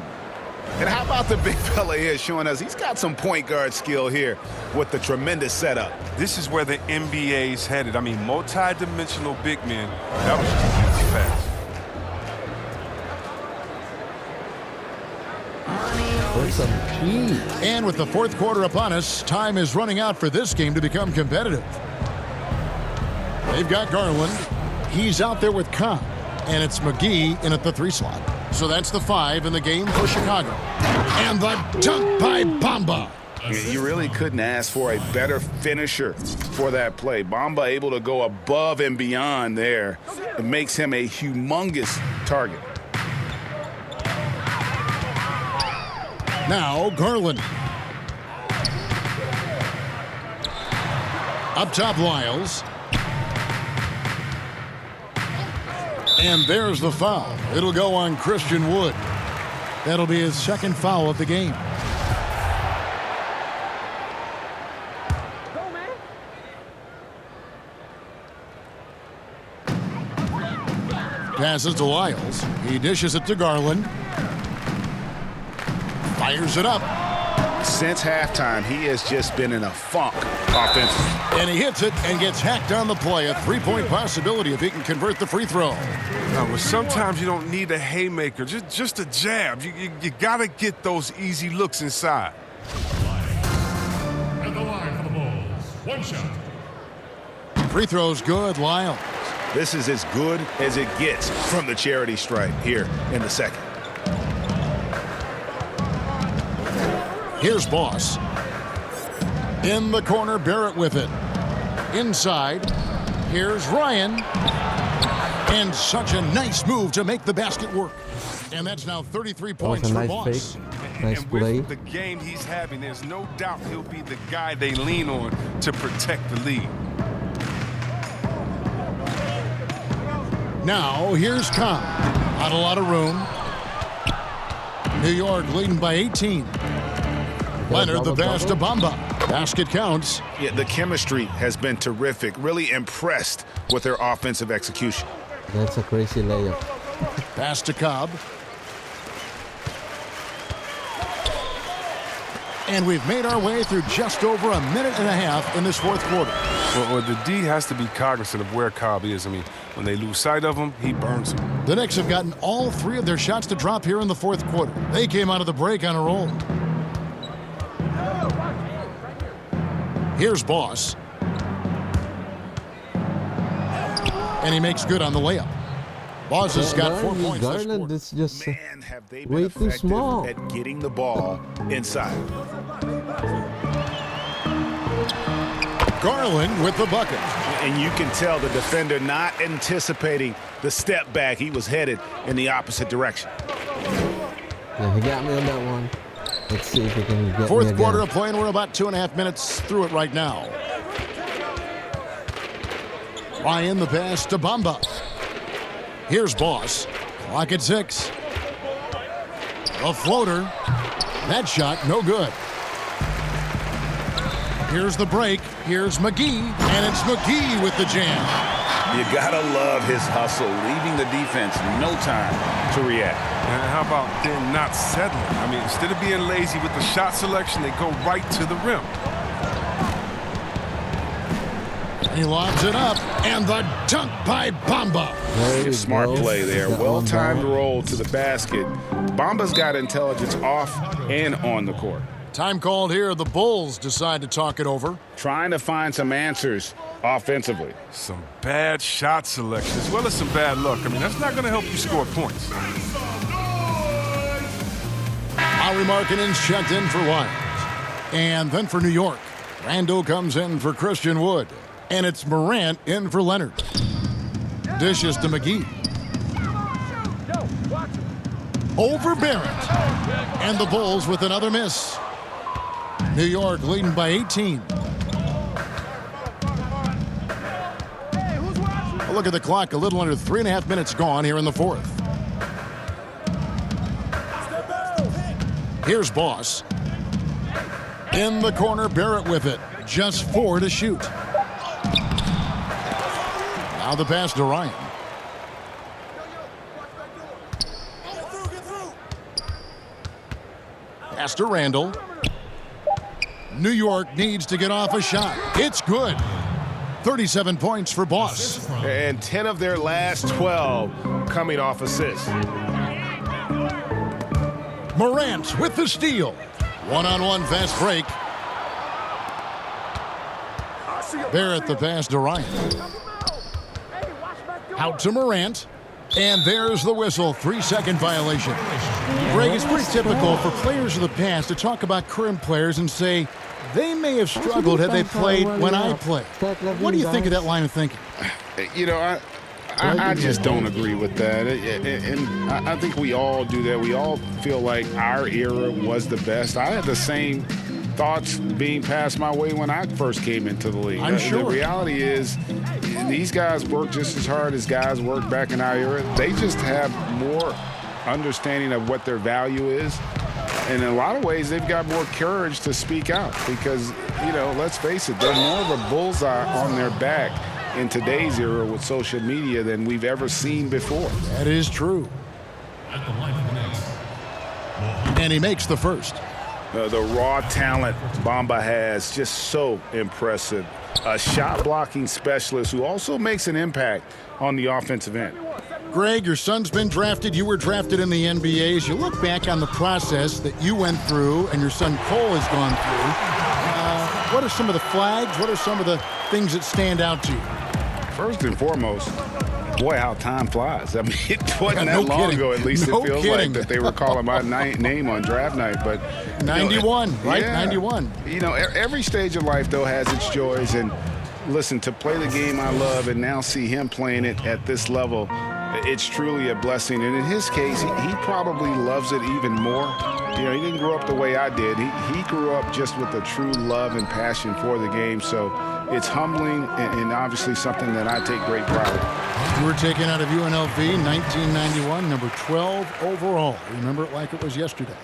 Speaker 4: And how about the big fella here showing us he's got some point guard skill here with the tremendous setup.
Speaker 7: This is where the NBA's headed. I mean, multi-dimensional big men. That was just a beautiful pass.
Speaker 8: There's some cheese.
Speaker 6: And with the fourth quarter upon us, time is running out for this game to become competitive. They've got Garland. He's out there with Cobb, and it's McGee in at the 3 slot. So that's the 5 in the game for Chicago. And the dunk by Bamba.
Speaker 4: You really couldn't ask for a better finisher for that play. Bamba able to go above and beyond there. It makes him a humongous target.
Speaker 6: Now Garland. Up top, Lyles. And there's the foul. It'll go on Christian Wood. That'll be his second foul of the game. Passes to Lyles. He dishes it to Garland. Fires it up.
Speaker 4: Since halftime, he has just been in a funk offensively.
Speaker 6: And he hits it and gets hacked on the play. A 3-point possibility if he can convert the free throw.
Speaker 7: But sometimes you don't need a haymaker, just a jab. You got to get those easy looks inside.
Speaker 5: At the line for the Bulls, 1 shot.
Speaker 6: Free throw's good, Lyles.
Speaker 4: This is as good as it gets from the charity stripe here in the second.
Speaker 6: Here's Boss. In the corner, Barrett with it. Inside, here's Ryan. And such a nice move to make the basket work. And that's now 33 points for Boss.
Speaker 8: Nice play.
Speaker 7: With the game he's having, there's no doubt he'll be the guy they lean on to protect the lead.
Speaker 6: Now, here's Cobb. Not a lot of room. New York leading by 18. Leonard the pass to Bamba. Basket counts.
Speaker 4: Yeah, the chemistry has been terrific. Really impressed with their offensive execution.
Speaker 8: That's a crazy layup.
Speaker 6: Pass to Cobb. And we've made our way through just over a minute and a half in this fourth quarter.
Speaker 7: Well, the D has to be cognizant of where Cobb is. I mean, when they lose sight of him, he burns them.
Speaker 6: The Knicks have gotten all 3 of their shots to drop here in the fourth quarter. They came out of the break on a roll. Here's Boss. And he makes good on the layup. Boss has got 4 points.
Speaker 8: Garland is just
Speaker 4: Man, have they been
Speaker 8: way too
Speaker 4: effective
Speaker 8: small
Speaker 4: at getting the ball inside.
Speaker 6: Garland with the bucket.
Speaker 4: And you can tell the defender not anticipating the step back. He was headed in the opposite direction.
Speaker 8: Yeah, he got me on that one. Let's see if we can get
Speaker 6: Fourth quarter of play, and we're about 2.5 minutes through it right now. Ryan the pass to Bamba. Here's Boss. Clock at 6. A floater. That shot, no good. Here's the break. Here's McGee. And it's McGee with the jam.
Speaker 4: You gotta love his hustle, leaving the defense no time to react.
Speaker 7: And how about them not settling? I mean, instead of being lazy with the shot selection, they go right to the rim.
Speaker 6: He lobs it up, and the dunk by Bamba.
Speaker 4: Smart play there. Well-timed roll to the basket. Bamba's got intelligence off and on the court.
Speaker 6: Time called here. The Bulls decide to talk it over.
Speaker 4: Trying to find some answers offensively.
Speaker 7: Some bad shot selection as well as some bad luck. I mean, that's not going to help you score points.
Speaker 6: Lauri Markkanen's checked in for Wise. And then for New York, Randall comes in for Christian Wood. And it's Morant in for Leonard. Dishes to McGee. Over Barrett. And the Bulls with another miss. New York leading by 18. A look at the clock, a little under 3.5 minutes gone here in the fourth. Here's Boss. In the corner, Barrett with it. Just 4 to shoot. Now the pass to Ryan. Pass to Randall. New York needs to get off a shot. It's good. 37 points for Boss.
Speaker 9: And 10 of their last 12 coming off assists.
Speaker 6: Morant with the steal. One-on-one fast break. Barrett the pass to Ryan. Out to Morant. And there's the whistle. 3-second violation. Greg, it's pretty typical for players of the past to talk about current players and say, they may have struggled had they played when I played. What do you think of that line of thinking?
Speaker 4: You know, I just don't agree with that. And I think we all do that. We all feel like our era was the best. I had the same thoughts being passed my way when I first came into the league.
Speaker 6: I'm sure.
Speaker 4: The reality is these guys work just as hard as guys worked back in our era. They just have more understanding of what their value is. And in a lot of ways, they've got more courage to speak out because, you know, let's face it, they're more of a bullseye on their back in today's era with social media than we've ever seen before.
Speaker 6: That is true. And he makes the first.
Speaker 4: The raw talent Bamba has, just so impressive. A shot blocking specialist who also makes an impact on the offensive end.
Speaker 6: Greg, your son's been drafted. You were drafted in the NBA. As you look back on the process that you went through and your son Cole has gone through, what are some of the flags? What are some of the things that stand out to you?
Speaker 4: First and foremost, boy, how time flies. I mean, it wasn't
Speaker 6: No
Speaker 4: that long
Speaker 6: kidding.
Speaker 4: ago, at least
Speaker 6: No
Speaker 4: it feels
Speaker 6: kidding.
Speaker 4: like, that they were calling my name on draft night. But
Speaker 6: 91, right?
Speaker 4: Yeah.
Speaker 6: 91.
Speaker 4: You know, every stage of life, though, has its joys. And listen, to play the game I love and now see him playing it at this level, it's truly a blessing. And in his case, he probably loves it even more. You know, he didn't grow up the way I did. He grew up just with a true love and passion for the game. So it's humbling and obviously something that I take great pride in.
Speaker 6: You were taken out of UNLV in 1991, number 12 overall. Remember it like it was yesterday.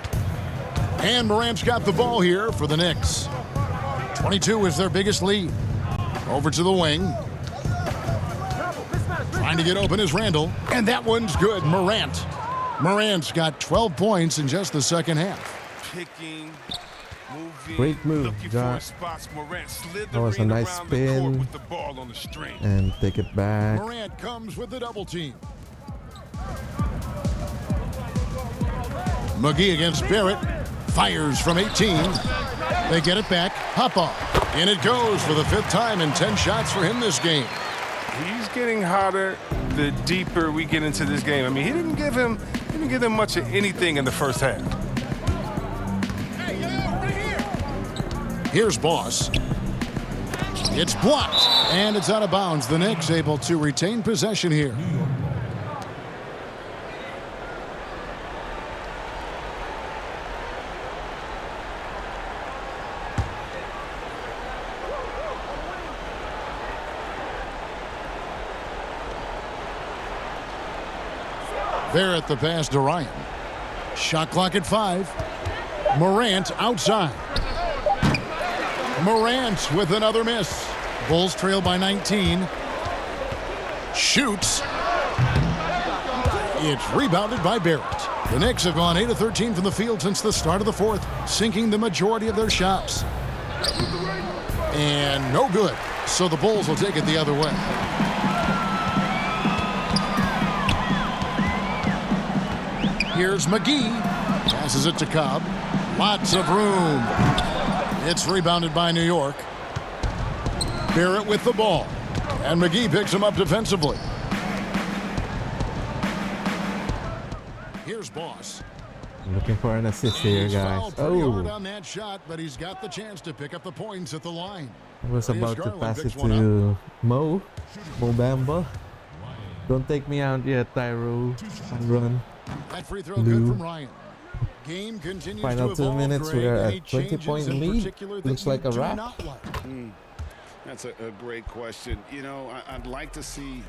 Speaker 6: And Morant's got the ball here for the Knicks. 22 is their biggest lead. Over to the wing. Trying to get open is Randall. And that one's good. Morant's got 12 points in just the second half.
Speaker 7: Picking, moving,
Speaker 8: Great move,
Speaker 7: looking
Speaker 8: John.
Speaker 7: for spots. Morant
Speaker 8: That was a nice
Speaker 7: around the court
Speaker 8: spin.
Speaker 7: with the ball on the string.
Speaker 8: And take it back.
Speaker 6: Morant comes with the double team. McGee against Barrett. Fires from 18. They get it back. Hop off. In it goes for the 5th time and 10 shots for him this game.
Speaker 7: He's getting hotter the deeper we get into this game. I mean, he didn't give them much of anything in the first half.
Speaker 6: Here's Boss. It's blocked, and it's out of bounds. The Knicks able to retain possession here. Barrett the pass to Ryan. Shot clock at 5. Morant outside. Morant with another miss. Bulls trail by 19. Shoots. It's rebounded by Barrett. The Knicks have gone 8 of 13 from the field since the start of the fourth, sinking the majority of their shots. And no good. So the Bulls will take it the other way. Here's McGee. Passes it to Cobb. Lots of room. It's rebounded by New York. Barrett with the ball. And McGee picks him up defensively. Here's Boss.
Speaker 8: Looking for an assist here, guys.
Speaker 6: Hard on that shot, but he's got the chance to pick up the points at the line.
Speaker 8: I was about to pass it to Mo Bamba. Don't take me out yet, Tyro. Run.
Speaker 6: That free throw good from Ryan. Game continues.
Speaker 8: Final 2 minutes. We are at 20-point lead. Looks like a wrap.
Speaker 4: That's a great question. You know, I'd like to see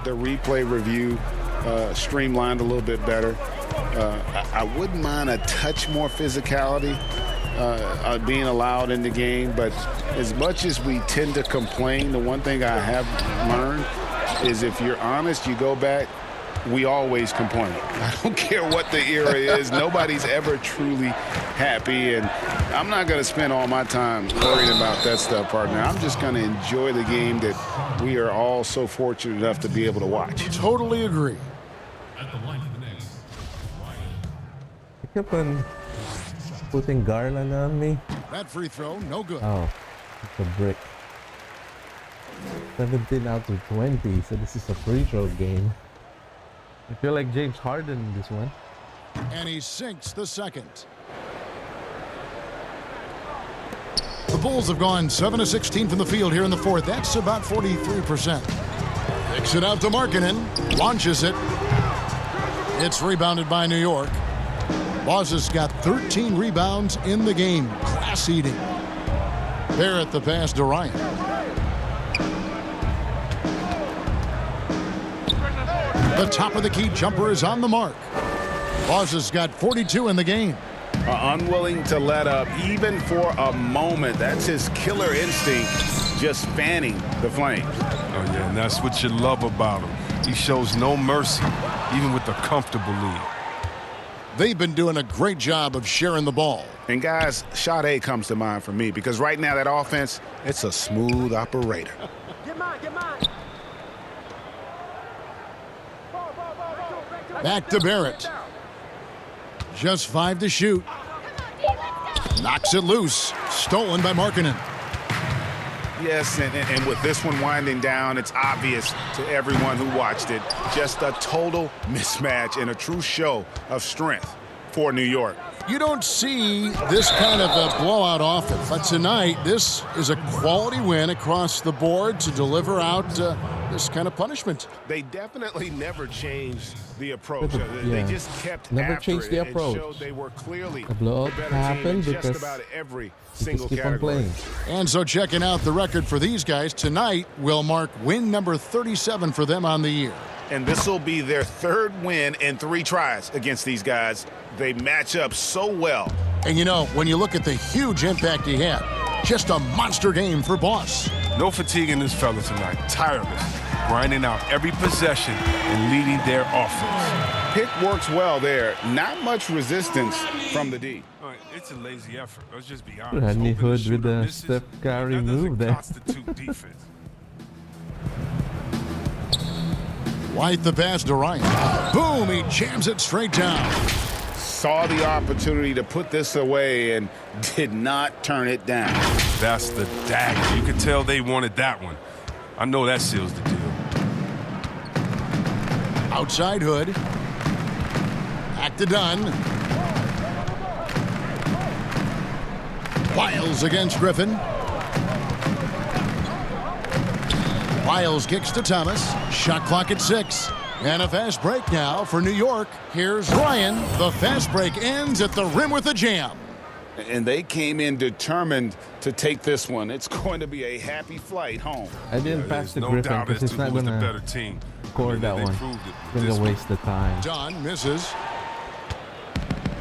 Speaker 4: the replay review streamlined a little bit better. I wouldn't mind a touch more physicality being allowed in the game, but as much as we tend to complain, the one thing I have learned is if you're honest, you go back, we always complain. I don't care what the era is. Nobody's ever truly happy, and I'm not going to spend all my time worrying about that stuff, partner. I'm just going to enjoy the game that we are all so fortunate enough to be able to watch.
Speaker 6: Totally agree.
Speaker 5: At the line for the Knicks,
Speaker 8: I kept on putting Garland on me.
Speaker 6: That free throw, no good.
Speaker 8: Oh, it's a brick. 17 out of 20, so this is a free throw game. I feel like James Harden in this one.
Speaker 6: And he sinks the second. The Bulls have gone 7 of 16 from the field here in the fourth. That's about 43%. Kicks it out to Markkanen. Launches it. It's rebounded by New York. Boss has got 13 rebounds in the game. Class eating. Barrett the pass to Ryan. The top of the key jumper is on the mark. Boss has got 42 in the game.
Speaker 4: Unwilling to let up even for a moment. That's his killer instinct, just fanning the flames.
Speaker 7: Oh, yeah, and that's what you love about him. He shows no mercy, even with a comfortable lead.
Speaker 6: They've been doing a great job of sharing the ball.
Speaker 4: And, guys, shot A comes to mind for me because right now that offense, it's a smooth operator.
Speaker 3: Get mine, get mine.
Speaker 6: Back to Barrett. Just 5 to shoot. Knocks it loose. Stolen by Markkanen.
Speaker 4: Yes, and with this one winding down, it's obvious to everyone who watched it. Just a total mismatch and a true show of strength for New York.
Speaker 6: You don't see this kind of a blowout often, but tonight this is a quality win across the board to deliver out this kind of punishment.
Speaker 4: They definitely never changed the approach.
Speaker 8: Yeah.
Speaker 4: They just kept
Speaker 8: Never
Speaker 4: after
Speaker 8: changed the
Speaker 4: it.
Speaker 8: approach.
Speaker 4: It showed they were clearly
Speaker 8: The blowout
Speaker 4: the better
Speaker 8: happened
Speaker 4: team in just
Speaker 8: because
Speaker 4: about every
Speaker 8: they
Speaker 4: single
Speaker 8: just keep on
Speaker 4: category.
Speaker 8: playing.
Speaker 6: And so checking out the record for these guys tonight will mark win number 37 for them on the year.
Speaker 4: And this will be their third win in 3 tries against these guys. They match up so well.
Speaker 6: And you know, when you look at the huge impact he had, just a monster game for Boss.
Speaker 7: No fatigue in this fella tonight. Tireless, grinding out every possession and leading their offense.
Speaker 4: Pick works well there. Not much resistance from the D.
Speaker 7: All right, it's a lazy effort. Let's just be
Speaker 8: Rodney
Speaker 7: honest. Hoping the
Speaker 8: Hood with
Speaker 7: shooter
Speaker 8: the
Speaker 7: misses,
Speaker 8: Steph Curry
Speaker 7: that doesn't
Speaker 8: move there.
Speaker 7: constitute defense.
Speaker 6: White the pass to Ryan. Boom, he jams it straight down.
Speaker 4: Saw the opportunity to put this away and did not turn it down.
Speaker 7: That's the dagger. You could tell they wanted that one. I know that seals the deal.
Speaker 6: Outside Hood. Back to Dunn. Wiles against Griffin. Wiles kicks to Thomas. Shot clock at 6. And a fast break now for New York. Here's Ryan. The fast break ends at the rim with a jam.
Speaker 4: And they came in determined to take this one. It's going to be a happy flight home.
Speaker 8: I didn't pass to
Speaker 7: No
Speaker 8: Griffin
Speaker 7: doubt
Speaker 8: because
Speaker 7: as
Speaker 8: he's
Speaker 7: to
Speaker 8: not
Speaker 7: who's the
Speaker 8: going
Speaker 7: better
Speaker 8: to
Speaker 7: team.
Speaker 8: score that
Speaker 7: They
Speaker 8: one.
Speaker 7: proved it
Speaker 8: He's going
Speaker 7: this
Speaker 8: to
Speaker 7: one.
Speaker 8: waste the time.
Speaker 6: Dunn misses.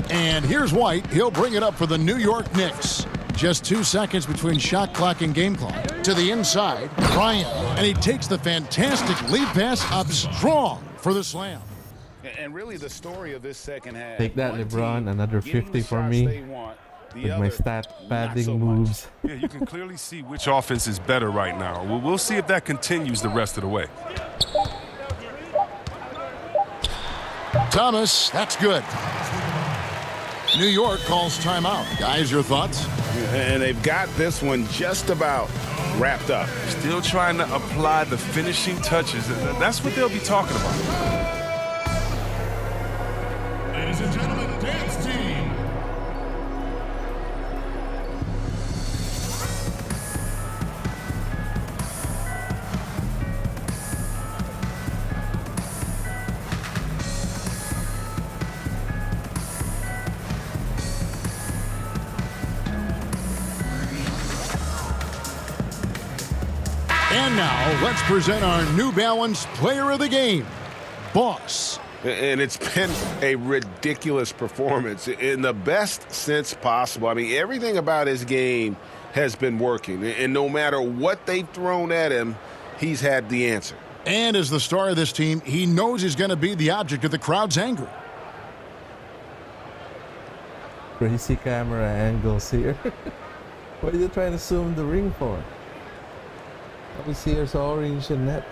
Speaker 6: And here's White. He'll bring it up for the New York Knicks. Just 2 seconds between shot clock and game clock. To the inside, Ryan. And he takes the fantastic lead pass up strong for the slam.
Speaker 4: And really the story of this second half.
Speaker 8: Take that,
Speaker 4: one
Speaker 8: LeBron.
Speaker 4: team
Speaker 8: Another
Speaker 4: getting
Speaker 8: 50
Speaker 4: the
Speaker 8: for
Speaker 4: shots
Speaker 8: me
Speaker 4: they want, the
Speaker 8: with my
Speaker 4: other
Speaker 8: stat
Speaker 4: not
Speaker 8: padding
Speaker 4: so much.
Speaker 8: moves.
Speaker 7: Yeah, you can clearly see which offense is better right now. We'll see if that continues the rest of the way.
Speaker 6: Thomas, that's good. New York calls timeout. Guys, your thoughts?
Speaker 4: And they've got this one just about wrapped up.
Speaker 7: Still trying to apply the finishing touches. That's what they'll be talking about.
Speaker 5: Ladies and gentlemen, dance team.
Speaker 6: And now, let's present our New Balance Player of the Game, Boss.
Speaker 9: And it's been a ridiculous performance in the best sense possible. I mean, everything about his game has been working. And no matter what they've thrown at him, he's had the answer.
Speaker 6: And as the star of this team, he knows he's going to be the object of the crowd's anger.
Speaker 8: Crazy camera angles here. What are you trying to zoom the ring for? Let me see, here's orange and net.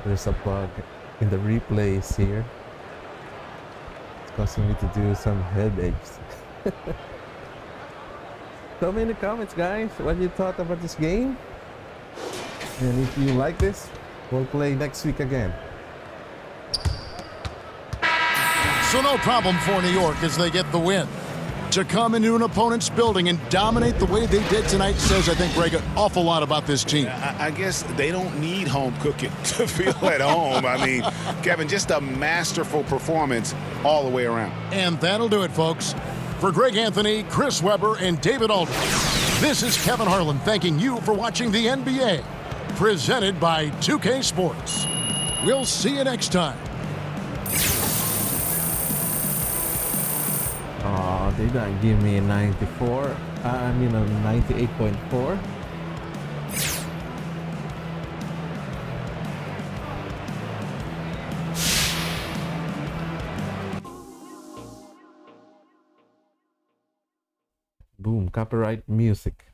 Speaker 8: There's a bug in the replays here. It's causing me to do some headaches. Tell me in the comments, guys, what you thought about this game. And if you like this, we'll play next week again.
Speaker 6: So no problem for New York as they get the win. To come into an opponent's building and dominate the way they did tonight says, I think, Greg, an awful lot about this team.
Speaker 4: I guess they don't need home cooking to feel at home. I mean, Kevin, just a masterful performance all the way around.
Speaker 6: And that'll do it, folks. For Greg Anthony, Chris Webber, and David Aldridge, this is Kevin Harlan thanking you for watching the NBA, presented by 2K Sports. We'll see you next time.
Speaker 8: Oh, they don't give me a 94. I mean a 98.4. Boom, copyright music.